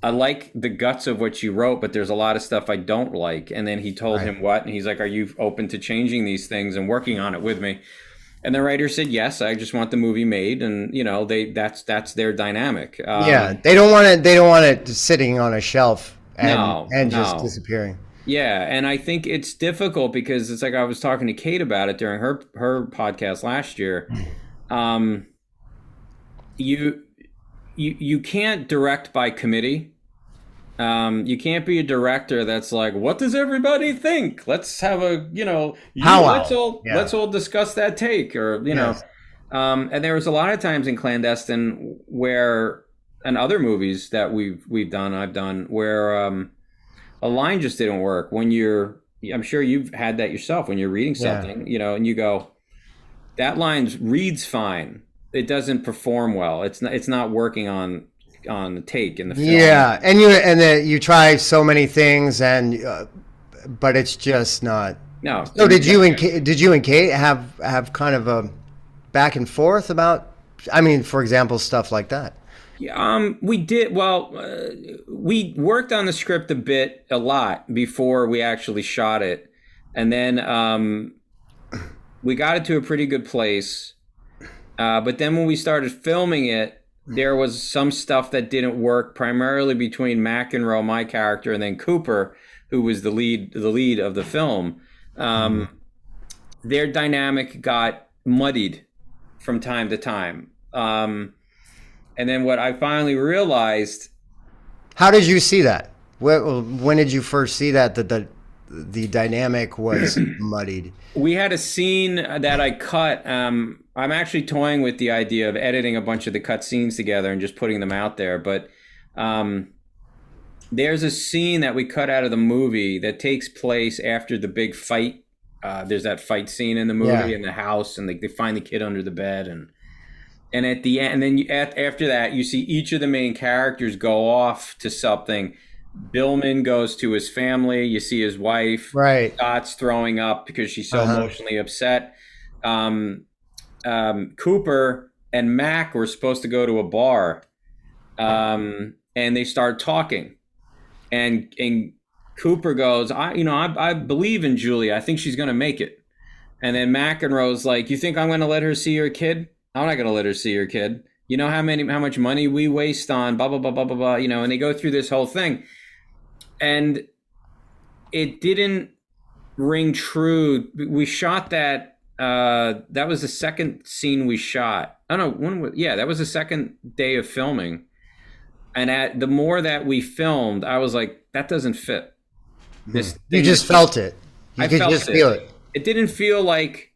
Speaker 1: like the guts of what you wrote, but there's a lot of stuff I don't like. And then he told him what, and he's like, are you open to changing these things and working on it with me? And the writer said, yes, I just want the movie made. And, that's their dynamic. They don't want it sitting on a shelf and just disappearing. Yeah. And I think it's difficult because it's like I was talking to Kate about it during her podcast last year. You can't direct by committee. You can't be a director that's like, what does everybody think? Let's have a, let's all discuss that take, or, and there was a lot of times in Clandestine where, and other movies that I've done where a line just didn't work when I'm sure you've had that yourself when you're reading something, and you go, that line reads fine. It doesn't perform well. It's not working on the take in the film. Yeah, and you try so many things, and but it's just not. No. So did you and Kate have kind of a back and forth about? I mean, for example, stuff like that. Yeah, we did. Well, we worked on the script a lot before we actually shot it, and then we got it to a pretty good place. But then when we started filming it, there was some stuff that didn't work, primarily between McEnroe, my character, and then Cooper, who was the lead of the film. Their dynamic got muddied from time to time. And then what I finally realized. How did you see that? When did you first see that the dynamic was muddied? We had a scene that I cut. I'm actually toying with the idea of editing a bunch of the cut scenes together and just putting them out there. But there's a scene that we cut out of the movie that takes place after the big fight. There's that fight scene in the movie in the house, and they find the kid under the bed, and at the end, and then after that, you see each of the main characters go off to something. Billman goes to his family. You see his wife. Right. Scott's throwing up because she's so emotionally upset. Cooper and Mac were supposed to go to a bar, and they start talking, and Cooper goes, I believe in Julie. I think she's going to make it. And then McEnroe's like, you think I'm going to let her see her kid? I'm not going to let her see her kid. You know how much money we waste on blah, blah, blah, blah, blah, blah, and they go through this whole thing. And it didn't ring true. We shot that. That was the second scene we shot. I don't know yeah, that was the second day of filming. And at the more that we filmed, I was like, that doesn't fit. This
Speaker 2: You just felt it. You could just feel it.
Speaker 1: It didn't feel like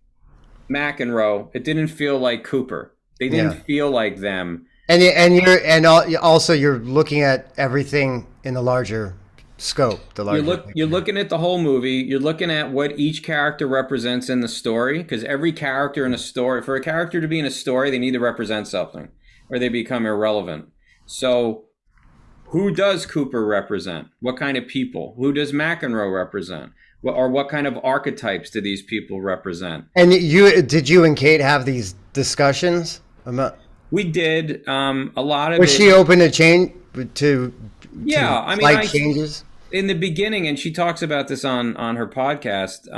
Speaker 1: McEnroe. It didn't feel like Cooper. They didn't feel like them.
Speaker 2: Also you're looking at everything in the larger scope.
Speaker 1: You're looking at the whole movie. You're looking at what each character represents in the story, because every character in a story, for a character to be in a story, they need to represent something, or they become irrelevant. So, who does Cooper represent? What kind of people? Who does McEnroe represent? Or what kind of archetypes do these people represent?
Speaker 2: And did you and Kate have these discussions about?
Speaker 1: We did. A lot of
Speaker 2: Was she open to change to?
Speaker 1: Yeah, I mean,
Speaker 2: changes
Speaker 1: in the beginning, and she talks about this on her podcast.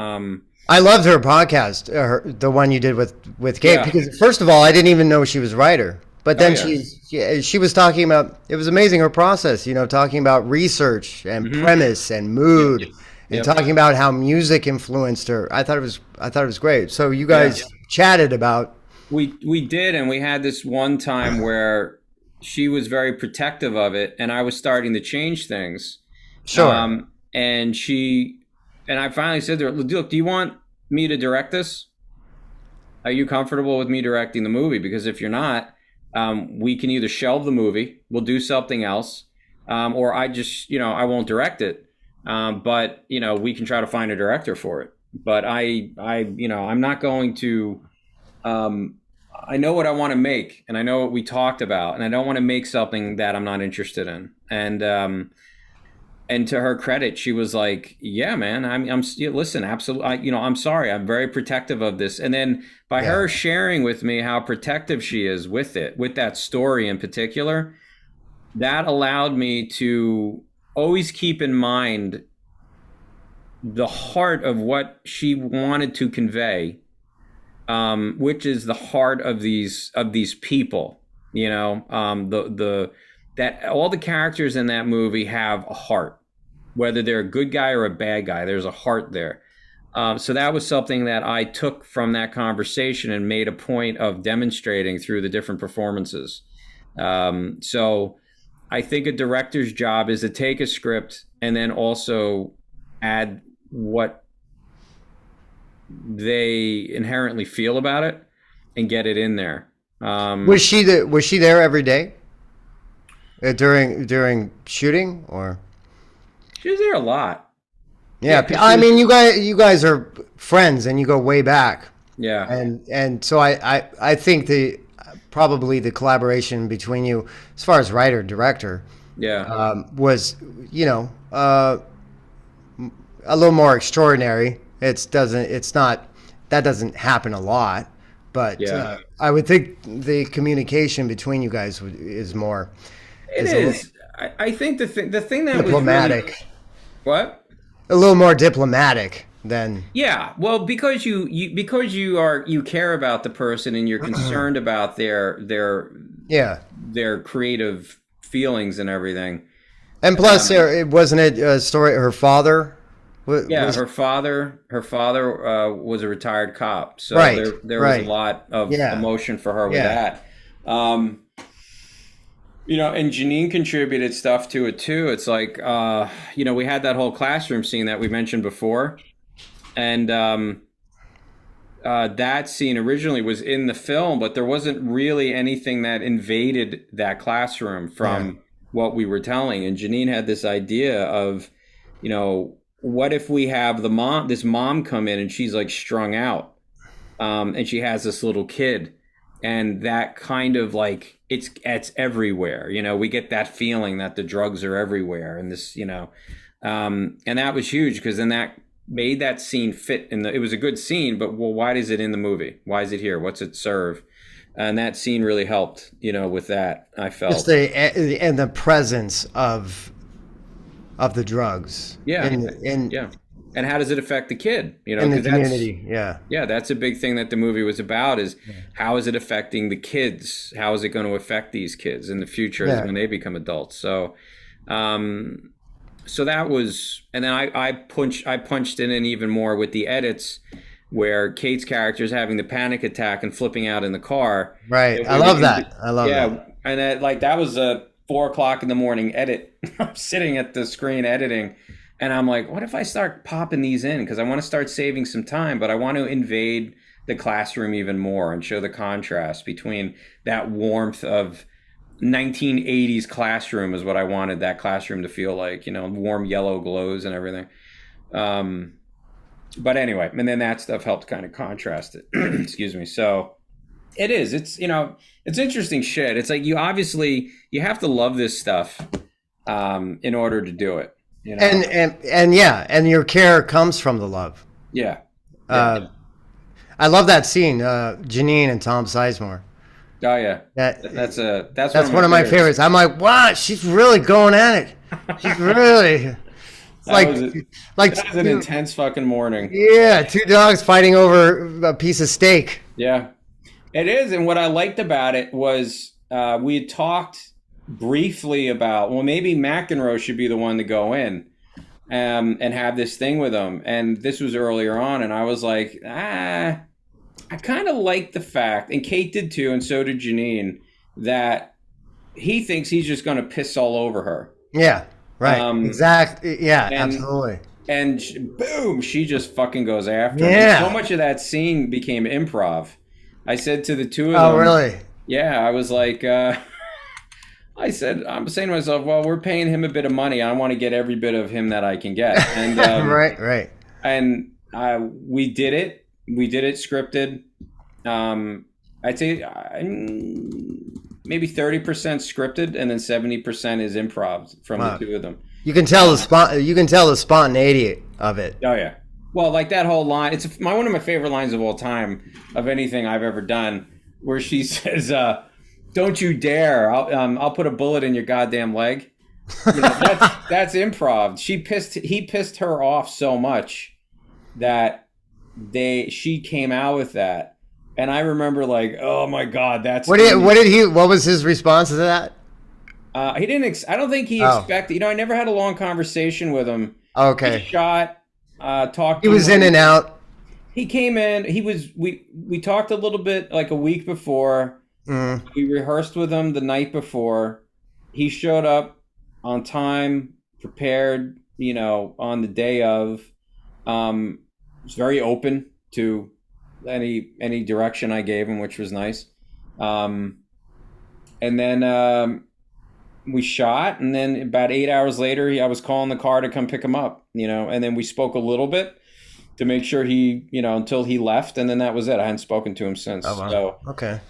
Speaker 2: I loved her podcast, the one you did with Kate, because first of all, I didn't even know she was a writer. But then she was talking about, it was amazing, her process, talking about research and premise and mood and talking about how music influenced her. I thought it was great. So you guys chatted about.
Speaker 1: We did, and we had this one time where she was very protective of it, and I was starting to change things.
Speaker 2: Sure.
Speaker 1: And I finally said to her, look, do you want me to direct this? Are you comfortable with me directing the movie? Because if you're not, we can either shelve the movie, we'll do something else, or I just, I won't direct it. But we can try to find a director for it. But I'm not going to, I know what I want to make, and I know what we talked about, and I don't want to make something that I'm not interested in. And to her credit, she was like, "Yeah, man. Listen, absolutely. I'm sorry. I'm very protective of this." And then by her sharing with me how protective she is with that story in particular, that allowed me to always keep in mind the heart of what she wanted to convey, which is the heart of these people. That all the characters in that movie have a heart, whether they're a good guy or a bad guy. There's a heart there. So that was something that I took from that conversation and made a point of demonstrating through the different performances. So I think a director's job is to take a script and then also add what they inherently feel about it and get it in there.
Speaker 2: Was she there every day? During shooting, or
Speaker 1: she was there a lot.
Speaker 2: Yeah, I mean, you guys are friends and you go way back.
Speaker 1: Yeah,
Speaker 2: and so I think probably the collaboration between you, as far as writer director, was a little more extraordinary. That doesn't happen a lot, but I would think the communication between you guys is more.
Speaker 1: It is. I think the thing that
Speaker 2: diplomatic.
Speaker 1: Was really, what?
Speaker 2: A little more diplomatic than.
Speaker 1: Yeah, well, because you care about the person and you're concerned about their creative feelings and everything.
Speaker 2: And plus, wasn't it a story? Her father.
Speaker 1: Her father was a retired cop, so there was a lot of emotion for her with that. And Janine contributed stuff to it too. It's like, we had that whole classroom scene that we mentioned before. And that scene originally was in the film, but there wasn't really anything that invaded that classroom from what we were telling. And Janine had this idea of, what if we have this mom come in and she's like strung out, and she has this little kid. And that kind of like, it's everywhere. We get that feeling that the drugs are everywhere. And this, and that was huge because then that made that scene fit it was a good scene, but why is it in the movie? Why is it here? What's it serve? And that scene really helped, with that, I felt.
Speaker 2: Just the presence of the drugs.
Speaker 1: Yeah. Yeah. And how does it affect the kid?
Speaker 2: In the community, yeah.
Speaker 1: Yeah, that's a big thing that the movie was about is how is it affecting the kids? How is it going to affect these kids in the future when they become adults? So, and so that was, and then I punched in even more with the edits where Kate's character is having the panic attack and flipping out in the car.
Speaker 2: Right. I love that. I love that.
Speaker 1: Yeah, and that was a 4 o'clock in the morning edit. I'm sitting at the screen editing, and I'm like, what if I start popping these in? Because I want to start saving some time, but I want to invade the classroom even more and show the contrast between that warmth of 1980s classroom is what I wanted that classroom to feel like, warm yellow glows and everything. But anyway, and then that stuff helped kind of contrast it. Excuse me. So it's interesting shit. It's like you have to love this stuff in order to do it.
Speaker 2: And yeah, and your care comes from the love.
Speaker 1: Yeah.
Speaker 2: I love that scene, Janine and Tom Sizemore.
Speaker 1: Oh yeah, that's
Speaker 2: one of my favorites. I'm like, wow, she's really going at it. She's really that was
Speaker 1: an intense fucking morning.
Speaker 2: Yeah, two dogs fighting over a piece of steak.
Speaker 1: Yeah, it is. And what I liked about it was we had talked briefly about, well, maybe McEnroe should be the one to go in and have this thing with him. And this was earlier on, and I was like, I kind of like the fact, and Kate did too, and so did Janine, that he thinks he's just going to piss all over her.
Speaker 2: Yeah, right. Exactly. Yeah, absolutely.
Speaker 1: And boom, she just fucking goes after him.
Speaker 2: Yeah.
Speaker 1: And so much of that scene became improv. I said to the two of them.
Speaker 2: Oh, really?
Speaker 1: Yeah, I was like, I'm saying to myself, well, we're paying him a bit of money. I want to get every bit of him that I can get. And
Speaker 2: right.
Speaker 1: And we did it. We did it scripted. I'd say maybe 30% scripted, and then 70% is improv from the two of them.
Speaker 2: You can tell the spontaneity of it.
Speaker 1: Oh yeah. Well, like that whole line, it's one of my favorite lines of all time of anything I've ever done, where she says, "Don't you dare! I'll put a bullet in your goddamn leg." That's improv. He pissed her off so much that she came out with that, and I remember like, oh my god, that's
Speaker 2: what was his response to that?
Speaker 1: He didn't. I don't think he expected. I never had a long conversation with him.
Speaker 2: Okay.
Speaker 1: He shot. Talked.
Speaker 2: He was in and out.
Speaker 1: He came in. He was. We talked a little bit like a week before.
Speaker 2: Mm.
Speaker 1: We rehearsed with him the night before. He showed up on time, prepared. On the day of. Was very open to any direction I gave him, which was nice. And then we shot, and then about 8 hours later, I was calling the car to come pick him up, and then we spoke a little bit to make sure he, until he left, and then that was it. I hadn't spoken to him since.
Speaker 2: Oh, wow.
Speaker 1: So,
Speaker 2: okay.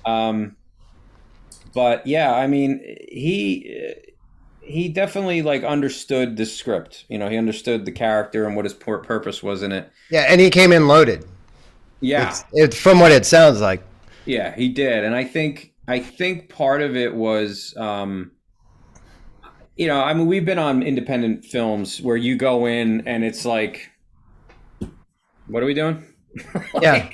Speaker 1: But yeah, I mean, he definitely like understood the script. He understood the character and what his purpose was in it.
Speaker 2: Yeah, and he came in loaded.
Speaker 1: Yeah,
Speaker 2: it's from what it sounds like.
Speaker 1: Yeah, he did, and I think part of it was, we've been on independent films where you go in and it's like, what are we doing?
Speaker 2: Yeah,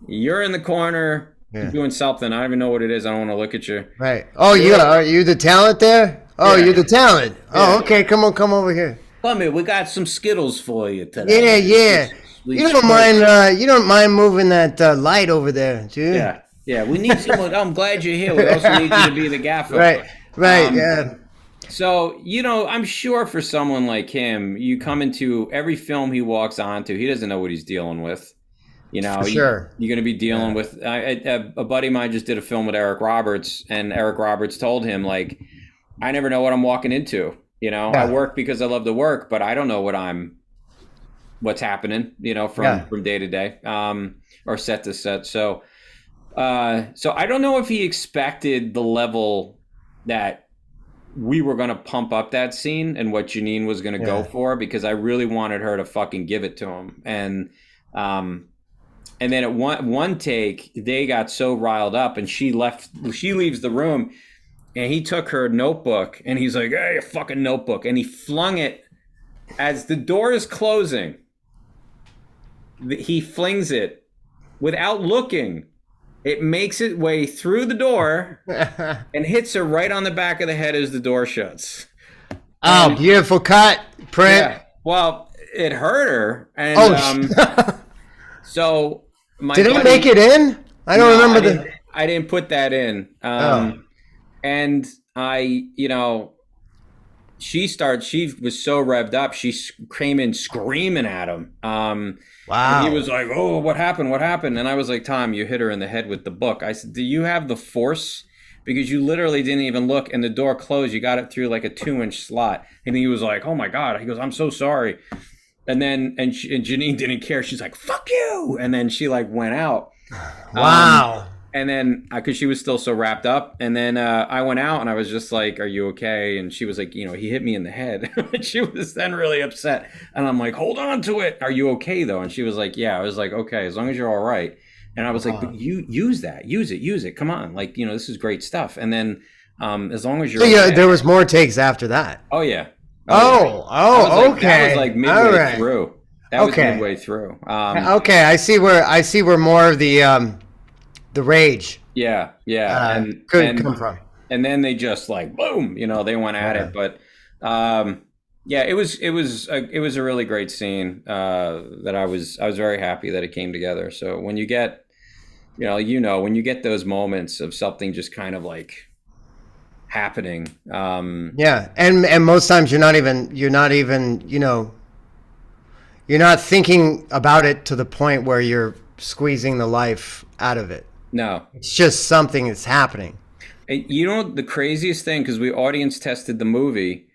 Speaker 1: you're in the corner, you're doing something. I don't even know what it is. I don't want to look at you.
Speaker 2: Right. Oh, are you the talent there? Oh, yeah. You're the talent. Oh, okay. Come over here.
Speaker 1: Come here. We got some Skittles for you today.
Speaker 2: Yeah. You don't mind moving that light over there, do you?
Speaker 1: Yeah. We need someone. I'm glad you're here. We also need you to be the gaffer.
Speaker 2: Right. Yeah.
Speaker 1: So, I'm sure for someone like him, you come into every film he walks onto, he doesn't know what he's dealing with.
Speaker 2: Sure.
Speaker 1: You're going to be dealing with. A buddy of mine just did a film with Eric Roberts, and Eric Roberts told him, like, I never know what I'm walking into. I work because I love to work, but I don't know what's happening, from day to day, or set to set. So I don't know if he expected the level that we were going to pump up that scene and what Janine was going to go for, because I really wanted her to fucking give it to him. And then at one take, they got so riled up, and she leaves the room, and he took her notebook, and he's like, hey, your fucking notebook. And he flung it as the door is closing. He flings it without looking. It makes its way through the door and hits her right on the back of the head as the door shuts.
Speaker 2: Oh, beautiful cut, print.
Speaker 1: Yeah. Well, it hurt her, and so my
Speaker 2: did
Speaker 1: buddy,
Speaker 2: it make it in? I don't remember
Speaker 1: I didn't put that in. And she was so revved up. She came in screaming at him.
Speaker 2: Wow.
Speaker 1: And he was like, "Oh, what happened? What happened?" And I was like, "Tom, you hit her in the head with the book." I said, "Do you have the force? Because you literally didn't even look, and the door closed. You got it through like a 2-inch slot." And he was like, "Oh my God." He goes, "I'm so sorry." And then, and Janine didn't care. She's like, "Fuck you." And then she like went out.
Speaker 2: Wow.
Speaker 1: And then, because she was still so wrapped up, and then I went out, and I was just like, "Are you okay?" And she was like, "He hit me in the head." And she was then really upset, and I'm like, "Hold on to it. Are you okay though?" And she was like, "Yeah." I was like, "Okay, as long as you're all right." And I was like, "But you use it. Come on, like this is great stuff." And then, as long as you're okay.
Speaker 2: There was more takes after that.
Speaker 1: Oh yeah.
Speaker 2: Okay.
Speaker 1: That was like midway through. That was midway through.
Speaker 2: Okay, I see where more of the rage.
Speaker 1: Yeah.
Speaker 2: Could come from.
Speaker 1: And then they just like boom, they went at it. But it was a really great scene that I was very happy that it came together. So when you get when you get those moments of something just kind of like happening,
Speaker 2: and most times you're not thinking about it to the point where you're squeezing the life out of it.
Speaker 1: No,
Speaker 2: it's just something that's happening.
Speaker 1: And the craziest thing, because we audience tested the movie,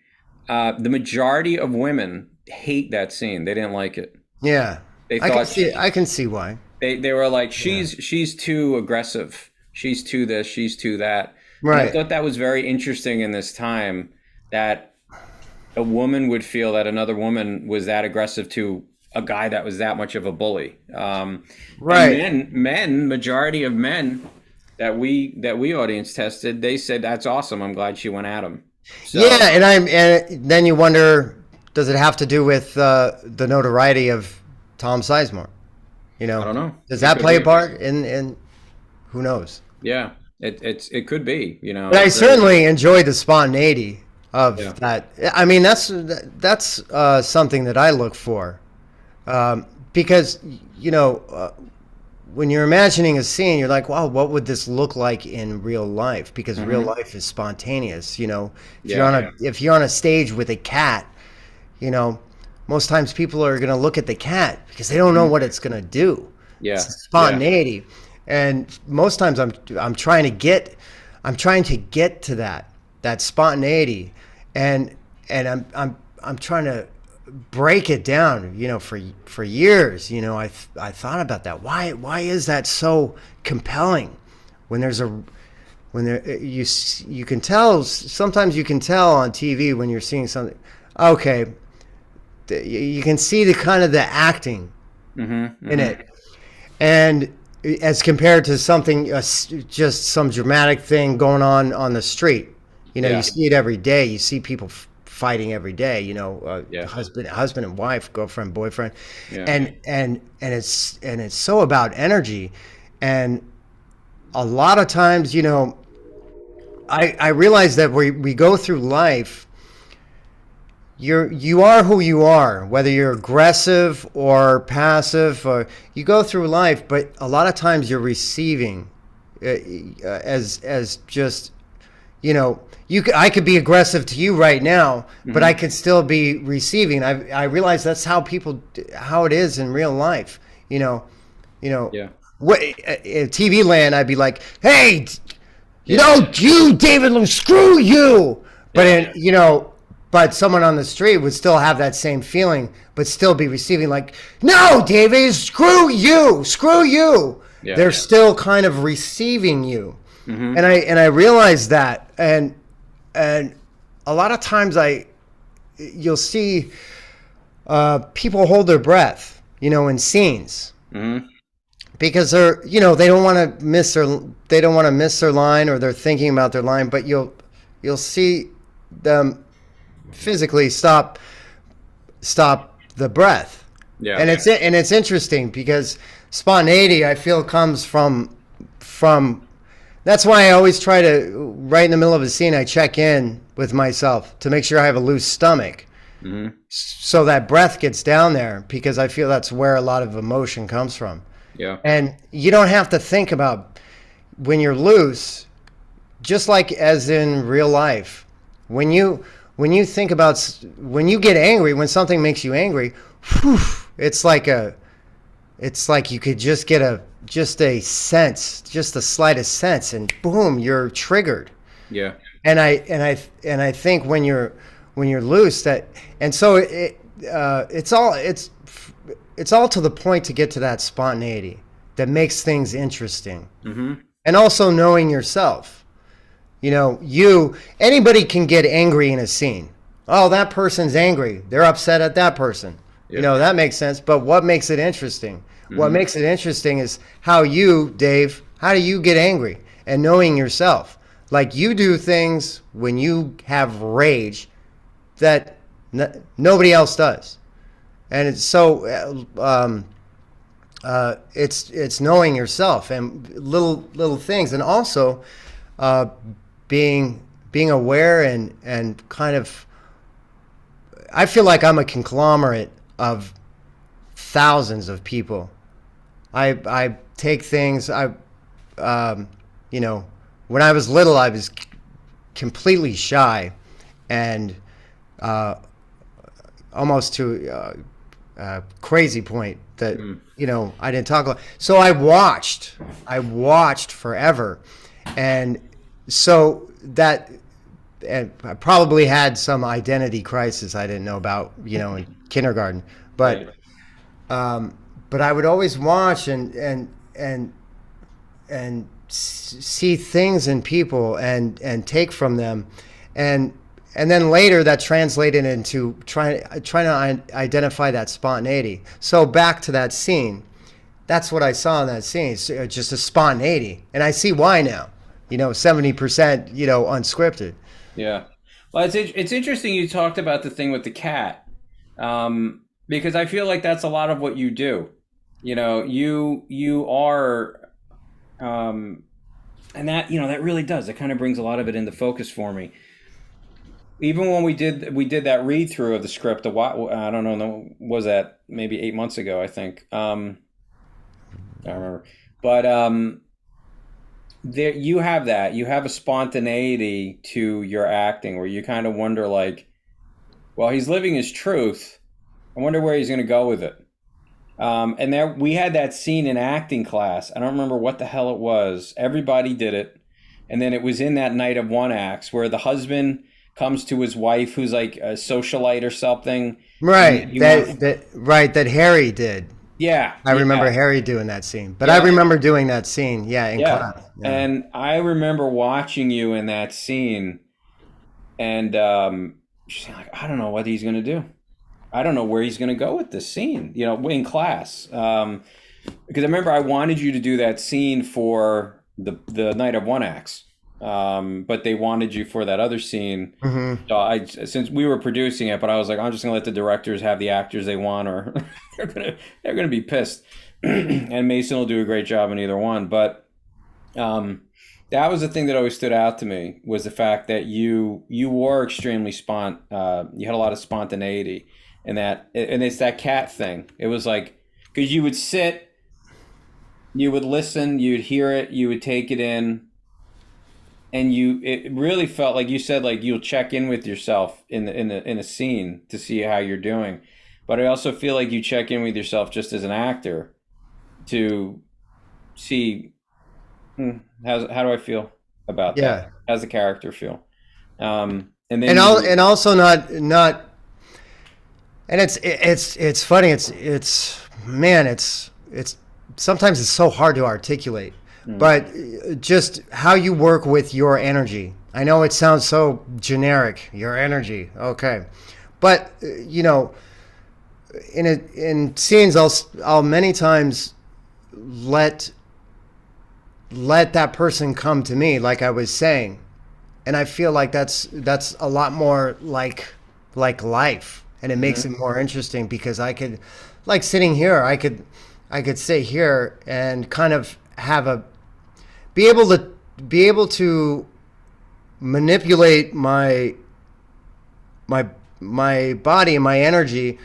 Speaker 1: the majority of women hate that scene. They didn't like it.
Speaker 2: Yeah,
Speaker 1: they thought
Speaker 2: I can see why.
Speaker 1: They were like, she's too aggressive. She's too this. She's too that.
Speaker 2: Right.
Speaker 1: And I thought that was very interesting in this time, that a woman would feel that another woman was that aggressive to a guy that was that much of a bully.
Speaker 2: Right.
Speaker 1: And majority of men that we audience tested, they said, "That's awesome. I'm glad she went at him." So,
Speaker 2: yeah, and then you wonder, does it have to do with the notoriety of Tom Sizemore? I don't know. Does that play a part in who knows?
Speaker 1: Yeah, it could be.
Speaker 2: But I certainly enjoyed the spontaneity of that. I mean, that's something that I look for, because when you're imagining a scene, you're like, wow, what would this look like in real life? Because real life is spontaneous. If you're on a stage with a cat, most times people are going to look at the cat because they don't know what it's going to do.
Speaker 1: Yeah,
Speaker 2: it's spontaneity, and most times I'm trying to get to that spontaneity, and I'm trying to break it down. For years, I thought about that. Why is that so compelling? You can tell, sometimes you can tell on TV when you're seeing something. Okay, you can see the kind of the acting in it, and as compared to something just some dramatic thing going on the street. You see it every day. You see people fighting every day. Husband and wife, girlfriend, boyfriend, and it's so about energy, and a lot of times, I realize that we go through life. You are who you are, whether you're aggressive or passive, or you go through life, but a lot of times you're receiving as just, I could be aggressive to you right now, but I could still be receiving. I realize that's how it is in real life. In TV land, I'd be like, hey, you, David, screw you. But but someone on the street would still have that same feeling, but still be receiving like, no, David, screw you. Yeah, they're still kind of receiving you. And I realized that, and a lot of times you'll see people hold their breath, in scenes, because they're they don't want to miss their line, or they're thinking about their line, but you'll see them physically stop the breath. And it's interesting because spontaneity, I feel, comes from that's why I always try to, right in the middle of a scene, I check in with myself to make sure I have a loose stomach.
Speaker 1: Hmm.
Speaker 2: So that breath gets down there, because I feel that's where a lot of emotion comes from.
Speaker 1: Yeah.
Speaker 2: And you don't have to think about when you're loose, just like as in real life. When you think about, when you get angry, when something makes you angry, whew, it's like you could just get a sense, just the slightest sense, and boom, you're triggered.
Speaker 1: Yeah.
Speaker 2: And I think when you're loose, that, and so it's all to the point to get to that spontaneity that makes things interesting.
Speaker 1: Hmm.
Speaker 2: And also knowing yourself. Anybody can get angry in a scene. Oh, that person's angry. They're upset at that person.
Speaker 1: Yeah.
Speaker 2: That makes sense. But what makes it interesting? What
Speaker 1: Mhm.
Speaker 2: makes it interesting is how you, Dave, how do you get angry? And knowing yourself. Like, you do things when you have rage that nobody else does. And it's so it's knowing yourself and little things, and also being aware and kind of, I feel like I'm a conglomerate of thousands of people. I take things, when I was little, I was completely shy, and almost to a crazy point that I didn't talk a lot. So I watched forever, and so that, and I probably had some identity crisis I didn't know about, in kindergarten, but I would always watch and see things in people and take from them, and then later that translated into trying to identify that spontaneity. So back to that scene, that's what I saw in that scene. It's just a spontaneity, and I see why now. 70%, unscripted.
Speaker 1: Yeah. Well, it's interesting you talked about the thing with the cat, because I feel like that's a lot of what you do. You are, and that really does. It kind of brings a lot of it into focus for me. Even when we did that read through of the script, I don't know, was that maybe 8 months ago? I think. I don't remember, but there you have that. You have a spontaneity to your acting where you kind of wonder, like, well, he's living his truth. I wonder where he's going to go with it. And there we had that scene in acting class. I don't remember what the hell it was. Everybody did it, and then it was in that night of one acts where the husband comes to his wife, who's like a socialite or something.
Speaker 2: Right. That Harry did.
Speaker 1: Yeah.
Speaker 2: I remember Harry doing that scene. But I remember doing that scene, in class. Yeah.
Speaker 1: And I remember watching you in that scene, and she's like, I don't know what he's going to do. I don't know where he's going to go with this scene, in class. Because I remember I wanted you to do that scene for the night of one acts. But they wanted you for that other scene.
Speaker 2: Mm-hmm.
Speaker 1: So since we were producing it, but I was like, I'm just gonna let the directors have the actors they want, or they're gonna be pissed. And Mason will do a great job in either one. But that was the thing that always stood out to me, was the fact that you were extremely you had a lot of spontaneity, and it's that cat thing. It was like, because you would sit, you would listen, you'd hear it, you would take it in. And it really felt like you said, like, you'll check in with yourself in a scene to see how you're doing, but I also feel like you check in with yourself just as an actor to see how do I feel about that? How's the character feel? And
Speaker 2: also not, and it's funny. It's sometimes it's so hard to articulate. But just how you work with your energy. I know it sounds so generic, your energy. Okay. But, in scenes, I'll many times let that person come to me, like I was saying. And I feel like that's a lot more like life. And it makes it more interesting, because I could, like sitting here, I could sit here and kind of be able to manipulate my my my body and my energy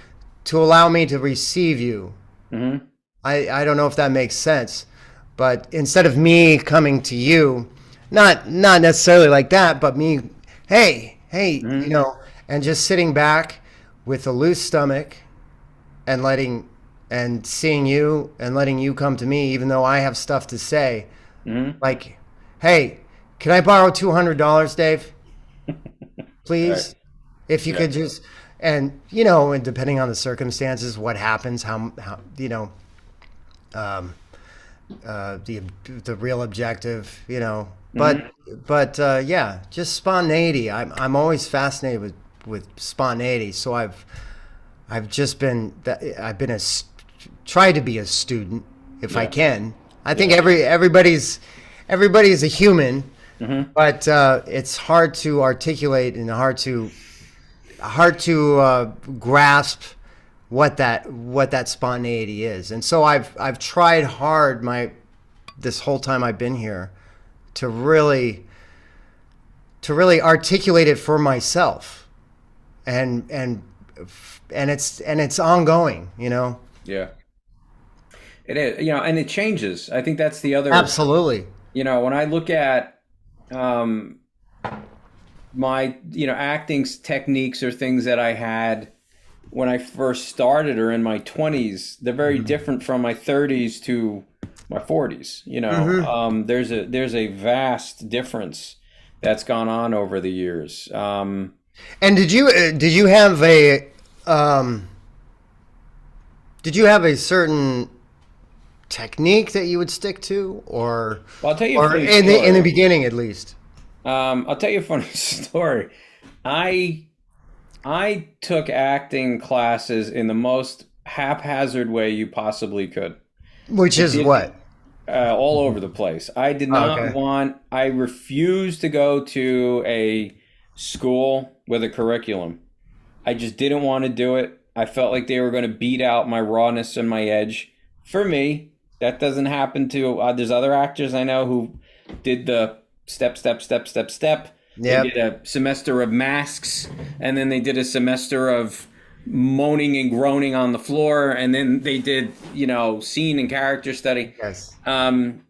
Speaker 2: to allow me to receive you.
Speaker 1: Mm-hmm.
Speaker 2: I don't know if that makes sense, but instead of me coming to you, not necessarily like that, but me, hey,
Speaker 1: Mm-hmm.
Speaker 2: and just sitting back with a loose stomach and seeing you and letting you come to me, even though I have stuff to say.
Speaker 1: Mm-hmm.
Speaker 2: Like, hey, can I borrow $200, Dave?
Speaker 1: Right.
Speaker 2: Please, if you
Speaker 1: Yeah.
Speaker 2: could just, and depending on the circumstances, what happens, how um, the real objective,
Speaker 1: Mm-hmm.
Speaker 2: but yeah, just spontaneity. I'm always fascinated with spontaneity. So I've been tried to be a student if I
Speaker 1: Yeah.
Speaker 2: can. I think
Speaker 1: Yeah.
Speaker 2: everybody's a human,
Speaker 1: Mm-hmm.
Speaker 2: but it's hard to articulate and hard to grasp what that spontaneity is. And so I've tried hard this whole time I've been here to really articulate it for myself, and it's ongoing.
Speaker 1: Yeah. It is, and it changes. I think that's the other,
Speaker 2: Absolutely.
Speaker 1: when I look at um, my, acting techniques or things that I had when I first started or in my 20s, they're very different from my 30s to my 40s.
Speaker 2: Hmm.
Speaker 1: There's a vast difference that's gone on over the years.
Speaker 2: And um, did you have a certain technique that you would stick to, or
Speaker 1: Well, I'll tell you a
Speaker 2: or
Speaker 1: funny
Speaker 2: in the
Speaker 1: story.
Speaker 2: beginning at least?
Speaker 1: I'll tell you a funny story. I I took acting classes in the most haphazard way you possibly could.
Speaker 2: Which
Speaker 1: I
Speaker 2: is
Speaker 1: did
Speaker 2: what?
Speaker 1: all over the place. I did
Speaker 2: Oh,
Speaker 1: not
Speaker 2: okay.
Speaker 1: want. I refused to go to a school with a curriculum. I just didn't want to do it. I felt like they were going to beat out my rawness and my edge. For me, that doesn't happen to. There's other actors I know who did the step, step, step, step, step. They did
Speaker 2: Yep.
Speaker 1: a semester of masks, and then they did a semester of moaning and groaning on the floor, and then they did, scene and character study.
Speaker 2: Yes.
Speaker 1: Um,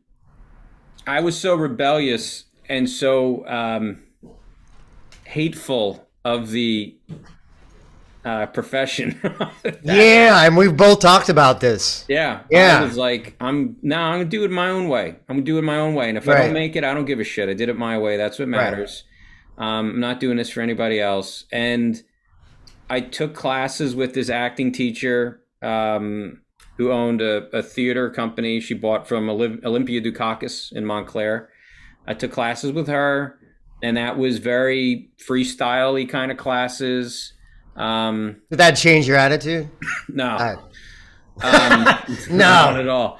Speaker 1: I was so rebellious and so hateful of the profession that
Speaker 2: Yeah, and we've both talked about this.
Speaker 1: yeah, I
Speaker 2: Yeah.
Speaker 1: was like, I'm gonna do it my own way. I'm gonna do it my own way, and if I don't
Speaker 2: Right.
Speaker 1: make it, I don't give a shit. I did it my way. That's what
Speaker 2: Right.
Speaker 1: matters. I'm not doing this for anybody else. And I took classes with this acting teacher who owned a theater company she bought from Olympia Dukakis in Montclair. I took classes with her, and that was very freestyle-y kind of classes.
Speaker 2: Did that change your attitude?
Speaker 1: No,
Speaker 2: Uh,
Speaker 1: um, not
Speaker 2: no.
Speaker 1: at all.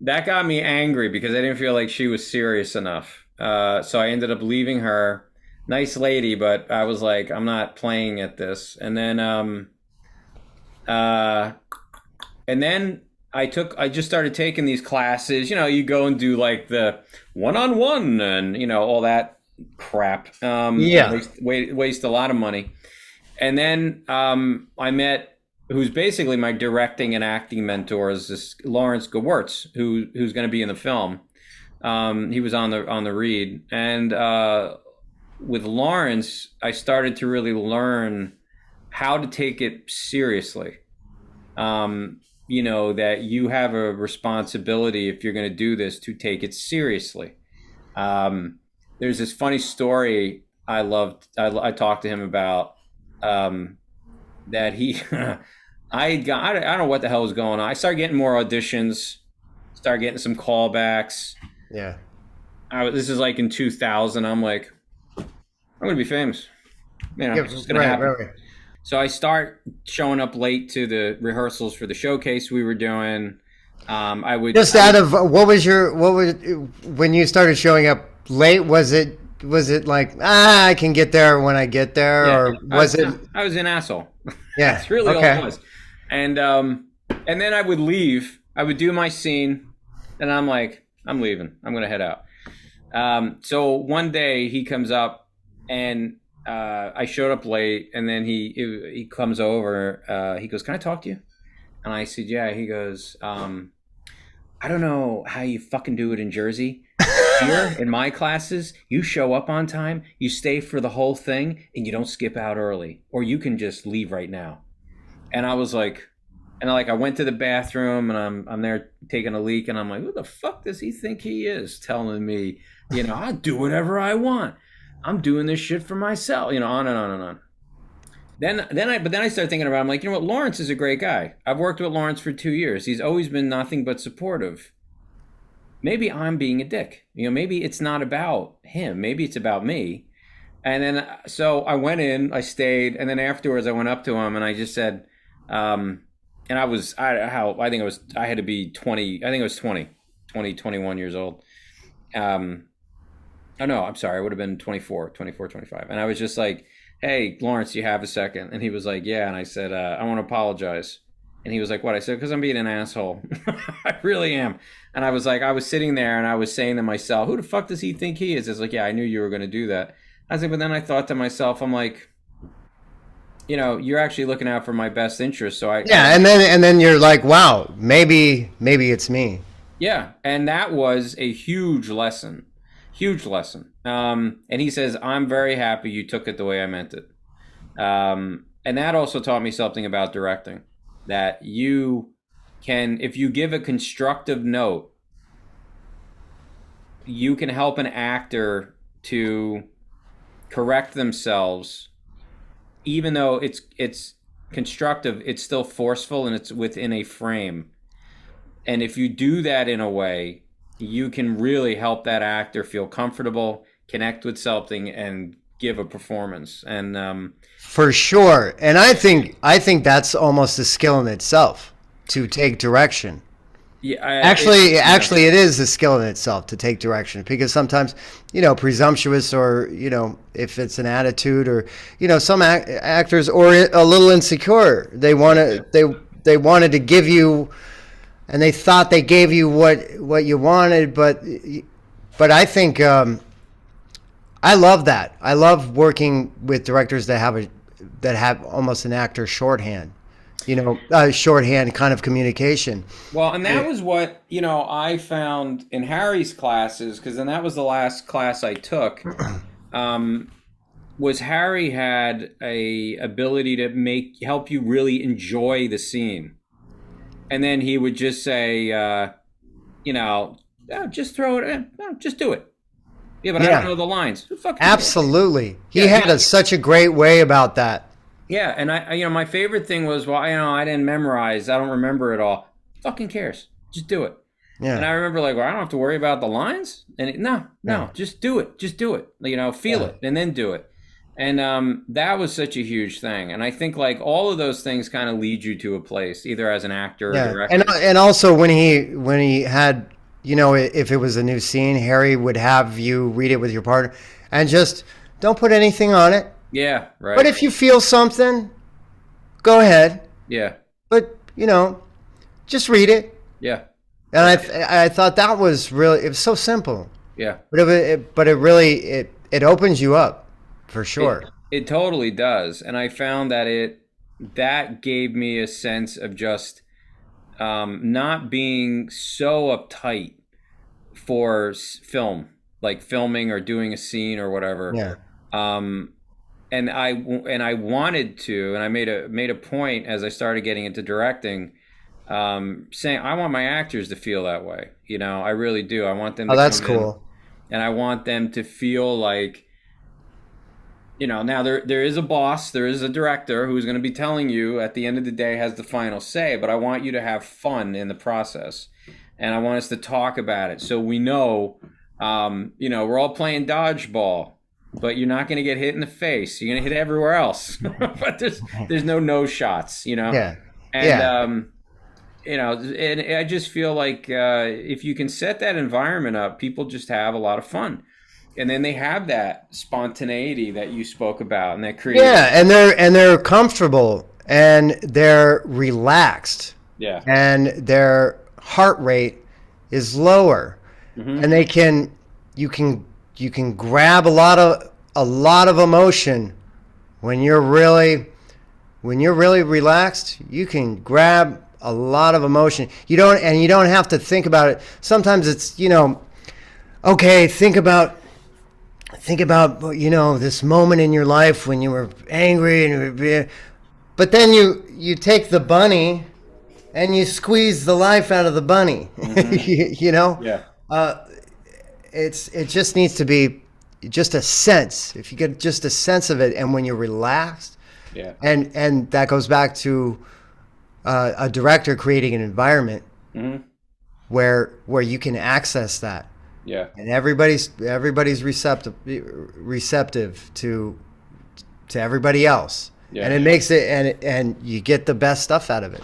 Speaker 1: That got me angry because I didn't feel like she was serious enough. So I ended up leaving her. Nice lady, but I was like, I'm not playing at this. Uh, and then I just started taking these classes. You go and do like the one-on-one and all that crap.
Speaker 2: Yeah.
Speaker 1: Waste a lot of money. And then I met who's basically my directing and acting mentor is this Lawrence Gewirtz, who's going to be in the film. He was on the read, and with Lawrence, I started to really learn how to take it seriously. That you have a responsibility if you're going to do this to take it seriously. There's this funny story I loved. I talked to him about that he. I don't know what the hell was going on. I started getting more auditions, started getting some callbacks.
Speaker 2: Yeah.
Speaker 1: This is like in 2000. I'm like, I'm gonna be famous.
Speaker 2: Yeah.
Speaker 1: It's just gonna
Speaker 2: Right.
Speaker 1: happen.
Speaker 2: Right.
Speaker 1: So I start showing up late to the rehearsals for the showcase we were doing.
Speaker 2: Just out of what was when you started showing up late? Was it like I can get there when I get there,
Speaker 1: Yeah,
Speaker 2: or was it?
Speaker 1: I was an asshole.
Speaker 2: Yeah.
Speaker 1: That's really all it
Speaker 2: Okay.
Speaker 1: was. And then I would leave. I would do my scene, and I'm like, I'm leaving. I'm gonna head out. So one day he comes up, and I showed up late, and then he comes over. He goes, "Can I talk to you?" And I said, "Yeah." He goes, "I don't know how you fucking do it in Jersey. Here in my classes, you show up on time, you stay for the whole thing, and you don't skip out early, or you can just leave right now." And I was like, I went to the bathroom, and I'm there taking a leak, and I'm like, "Who the fuck does he think he is, telling me, I do whatever I want? I'm doing this shit for myself," on and on and on. But then I started thinking about it. I'm like, you know what? Lawrence is a great guy. I've worked with Lawrence for 2 years. He's always been nothing but supportive. Maybe I'm being a dick. Maybe it's not about him. Maybe it's about me. And then, so I went in, I stayed, and then afterwards I went up to him and I just said, and I had to be 20, I think I was 21 years old. Oh no, I'm sorry. I would have been 24, 25. And I was just like, "Hey, Lawrence, you have a second?" And he was like, "Yeah." And I said, "I want to apologize." And he was like, "What?" I said, "Because I'm being an asshole." I really am. And I was like, I was sitting there and I was saying to myself, "Who the fuck does he think he is?" It's like, "Yeah, I knew you were going to do that." I was like, but then I thought to myself, I'm like, you're actually looking out for my best interest. So and
Speaker 2: then you're like, wow, maybe it's me.
Speaker 1: Yeah. And that was a huge lesson. Huge lesson. And he says, "I'm very happy you took it the way I meant it." And that also taught me something about directing, that you can, if you give a constructive note, you can help an actor to correct themselves. Even though it's constructive, it's still forceful and it's within a frame. And if you do that in a way, you can really help that actor feel comfortable, connect with something, and give a performance. And
Speaker 2: for sure. And I think that's almost a skill in itself, to take direction.
Speaker 1: Yeah,
Speaker 2: actually, it is a skill in itself to take direction, because sometimes, presumptuous, or if it's an attitude, or some actors, or a little insecure, they wanted to give you. And they thought they gave you what you wanted, but I think I love that. I love working with directors that have almost an actor shorthand, shorthand kind of communication.
Speaker 1: Well, and that was what I found in Harry's classes, because then that was the last class I took. Was Harry had a ability to help you really enjoy the scene. And then he would just say, just throw it in. No, just do it. Yeah, but I don't know the lines.
Speaker 2: Absolutely. He had such a great way about that.
Speaker 1: Yeah, and I my favorite thing was, I didn't memorize. I don't remember it all. Fucking cares. Just do it. Yeah. And I remember I don't have to worry about the lines. And no, just do it. Just do it. Feel it and then do it. And that was such a huge thing. And I think all of those things kind of lead you to a place, either as an actor or director.
Speaker 2: And also when he had, if it was a new scene, Harry would have you read it with your partner and just don't put anything on it.
Speaker 1: Yeah, right.
Speaker 2: But if you feel something, go ahead.
Speaker 1: Yeah.
Speaker 2: But, just read it.
Speaker 1: Yeah.
Speaker 2: And I thought that was really, it was so simple.
Speaker 1: Yeah.
Speaker 2: But it really opens you up. For sure.
Speaker 1: It totally does. And I found that gave me a sense of just not being so uptight for film, like filming or doing a scene or whatever.
Speaker 2: Yeah.
Speaker 1: And I wanted to, and I made a point as I started getting into directing, saying I want my actors to feel that way. I really do. I want them to
Speaker 2: that's cool.
Speaker 1: And I want them to feel like, now there is a boss, there is a director who's going to be telling you at the end of the day has the final say, but I want you to have fun in the process. And I want us to talk about it. So we know, we're all playing dodgeball, but you're not going to get hit in the face. You're going to hit everywhere else. But there's no shots,
Speaker 2: Yeah.
Speaker 1: And, and I just feel like if you can set that environment up, people just have a lot of fun. And then they have that spontaneity that you spoke about, and that creates.
Speaker 2: Yeah, and they're comfortable and they're relaxed.
Speaker 1: Yeah.
Speaker 2: And their heart rate is lower, and you can grab a lot of emotion When you're really relaxed, you can grab a lot of emotion. You don't have to think about it. Sometimes it's, okay, think about this moment in your life when you were angry, but then you take the bunny and you squeeze the life out of the bunny.
Speaker 1: Yeah.
Speaker 2: It just needs to be just a sense. If you get just a sense of it, and when you're relaxed,
Speaker 1: Yeah.
Speaker 2: and that goes back to a director creating an environment where you can access that.
Speaker 1: Yeah.
Speaker 2: And everybody's receptive to everybody else. Yeah. And it makes it, and you get the best stuff out of it.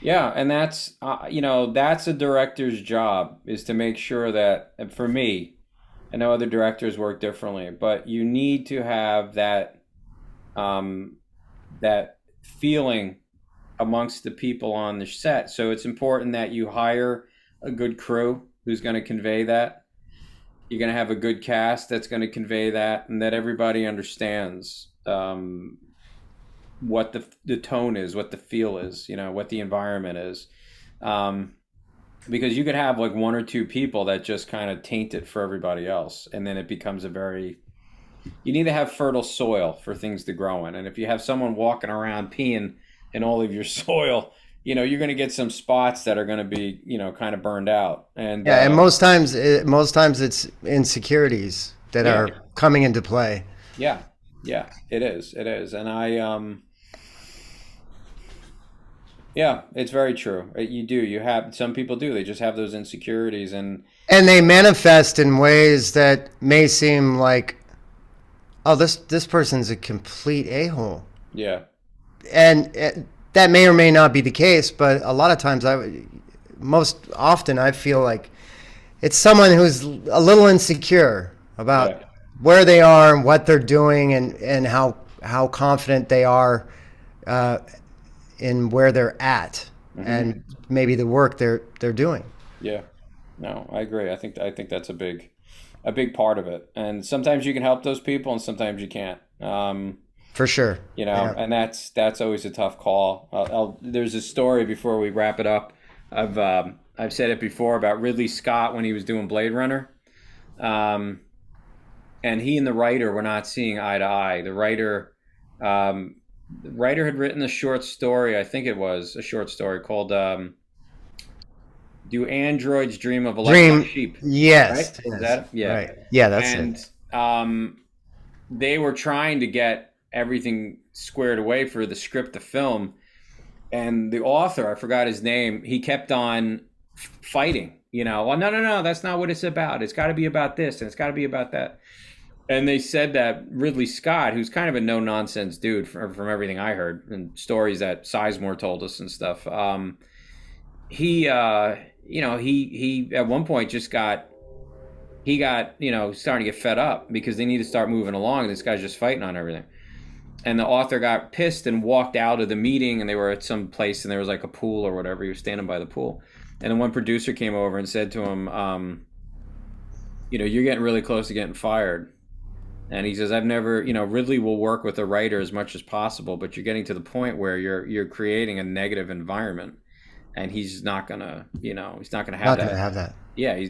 Speaker 1: Yeah, and that's that's a director's job, is to make sure that, and for me, I know other directors work differently, but you need to have that that feeling amongst the people on the set. So it's important that you hire a good crew who's going to convey that. You're going to have a good cast that's going to convey that, and that everybody understands what the tone is, what the feel is, what the environment is. Because you could have like one or two people that just kind of taint it for everybody else. And then it becomes you need to have fertile soil for things to grow in. And if you have someone walking around peeing in all of your soil, you're going to get some spots that are going to be, kind of burned out. And
Speaker 2: and most times it's insecurities that are coming into play.
Speaker 1: Yeah. Yeah, it is. And yeah, it's very true. You have, some people do, they just have those insecurities, and
Speaker 2: they manifest in ways that may seem like, oh, this person's a complete a-hole.
Speaker 1: Yeah.
Speaker 2: And that may or may not be the case, but a lot of times most often I feel like it's someone who's a little insecure about where they are and what they're doing, and how confident they are in where they're at, and maybe the work they're doing.
Speaker 1: Yeah, no, I agree. I think that's a big part of it. And sometimes you can help those people, and sometimes you can't.
Speaker 2: For sure.
Speaker 1: And that's always a tough call. There's a story before we wrap it up. I've said it before about Ridley Scott when he was doing Blade Runner. And he and the writer were not seeing eye to eye. The writer had written a short story. I think it was a short story called "Do Androids Dream of Electric Sheep?"
Speaker 2: Yes.
Speaker 1: Right? Is that it? Yeah.
Speaker 2: Right. Yeah, that's
Speaker 1: it. And they were trying to get everything squared away for the script to film, and the author, I forgot his name, he kept on fighting. Well, no, that's not what it's about. It's got to be about this, and it's got to be about that. And they said that Ridley Scott, who's kind of a no-nonsense dude from everything I heard and stories that Sizemore told us and stuff, he at one point just got starting to get fed up because they need to start moving along. This guy's just fighting on everything. And the author got pissed and walked out of the meeting, and they were at some place, and there was like a pool or whatever. He was standing by the pool. And then one producer came over and said to him, you're getting really close to getting fired. And he says, I've never, Ridley will work with the writer as much as possible, but you're getting to the point where you're creating a negative environment, and he's not gonna, he's not gonna have that. Yeah,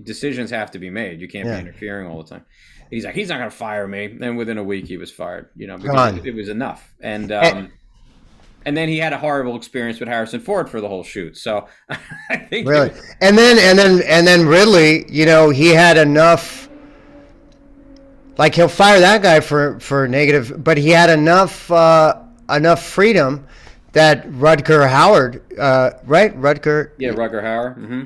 Speaker 1: decisions have to be made. You can't be interfering all the time. He's like, he's not gonna fire me. And within a week, he was fired. Because it was enough. And then he had a horrible experience with Harrison Ford for the whole shoot. So I think
Speaker 2: really, and then Ridley, he had enough. Like, he'll fire that guy for negative, but he had enough freedom that Rutger Hauer, right? Rutger.
Speaker 1: Yeah, Rutger Hauer. Mm-hmm.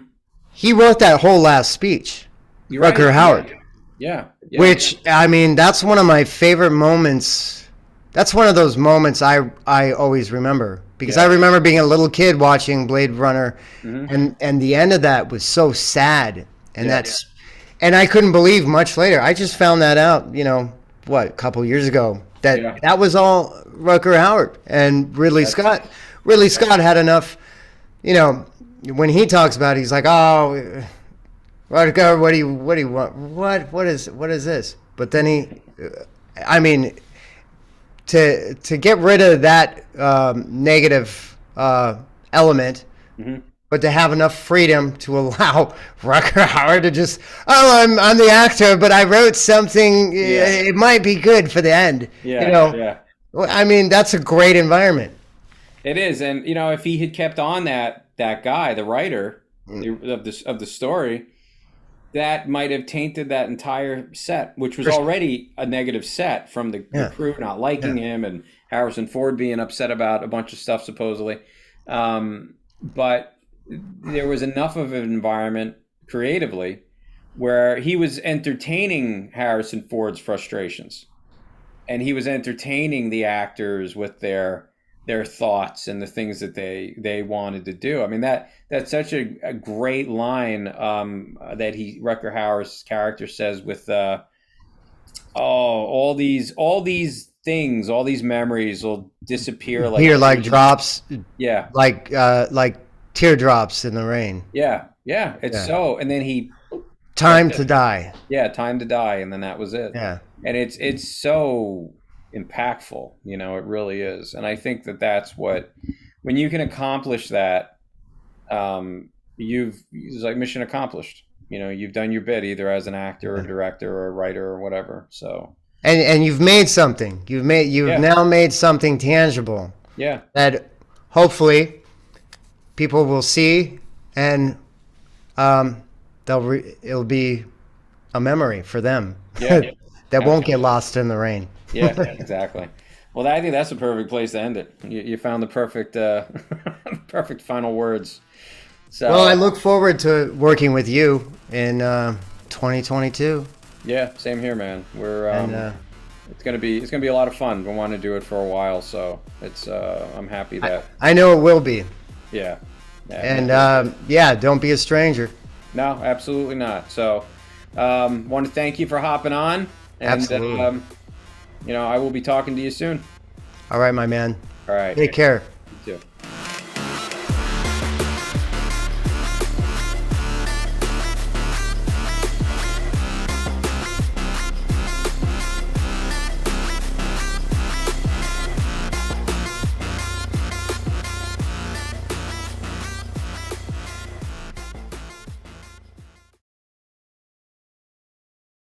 Speaker 2: He wrote that whole last speech. Rutger Hauer.
Speaker 1: Yeah.
Speaker 2: Which, I mean, that's one of my favorite moments. That's one of those moments I always remember, because I remember being a little kid watching Blade Runner, and the end of that was so sad, and and I couldn't believe much later. I just found that out, a couple years ago, that was all Rutger Hauer and Ridley Scott. Ridley Scott had enough, when he talks about it, he's like, oh, Rutger, what do you want? What is this? But then to get rid of that negative element, but to have enough freedom to allow Rutger Hauer to just, I'm the actor, but I wrote something. It might be good for the end. I mean, that's a great environment.
Speaker 1: It is, and if he had kept on that guy, the writer of the story, that might have tainted that entire set, which was already a negative set from the crew not liking him and Harrison Ford being upset about a bunch of stuff supposedly. But there was enough of an environment creatively where he was entertaining Harrison Ford's frustrations, and he was entertaining the actors with their thoughts and the things that they wanted to do. I mean, that's such a great line that Rutger Hauer's character says with all these things, all these memories will disappear
Speaker 2: like drops.
Speaker 1: Yeah.
Speaker 2: Like teardrops in the rain.
Speaker 1: Yeah. It's so, and then
Speaker 2: time to die.
Speaker 1: Yeah, time to die, and then that was it.
Speaker 2: Yeah.
Speaker 1: And it's so impactful, it really is. And I think that's what, when you can accomplish that, it's like mission accomplished. You've done your bit, either as an actor or director or a writer or whatever. So
Speaker 2: and you've made something. You've now made something tangible.
Speaker 1: Yeah.
Speaker 2: That hopefully people will see, and it'll be a memory for them.
Speaker 1: Yeah.
Speaker 2: That won't get lost in the rain.
Speaker 1: Yeah, exactly. Well, I think that's a perfect place to end it. You found the perfect perfect final words. So,
Speaker 2: well, I look forward to working with you in 2022.
Speaker 1: Yeah, same here, man. We're it's gonna be a lot of fun. We want to do it for a while, so it's I'm happy that
Speaker 2: I know it will be.
Speaker 1: Yeah.
Speaker 2: And don't be a stranger.
Speaker 1: No, absolutely not. So, want to thank you for hopping on. And,
Speaker 2: absolutely.
Speaker 1: I will be talking to you soon.
Speaker 2: All right, my man.
Speaker 1: All right.
Speaker 2: Take care.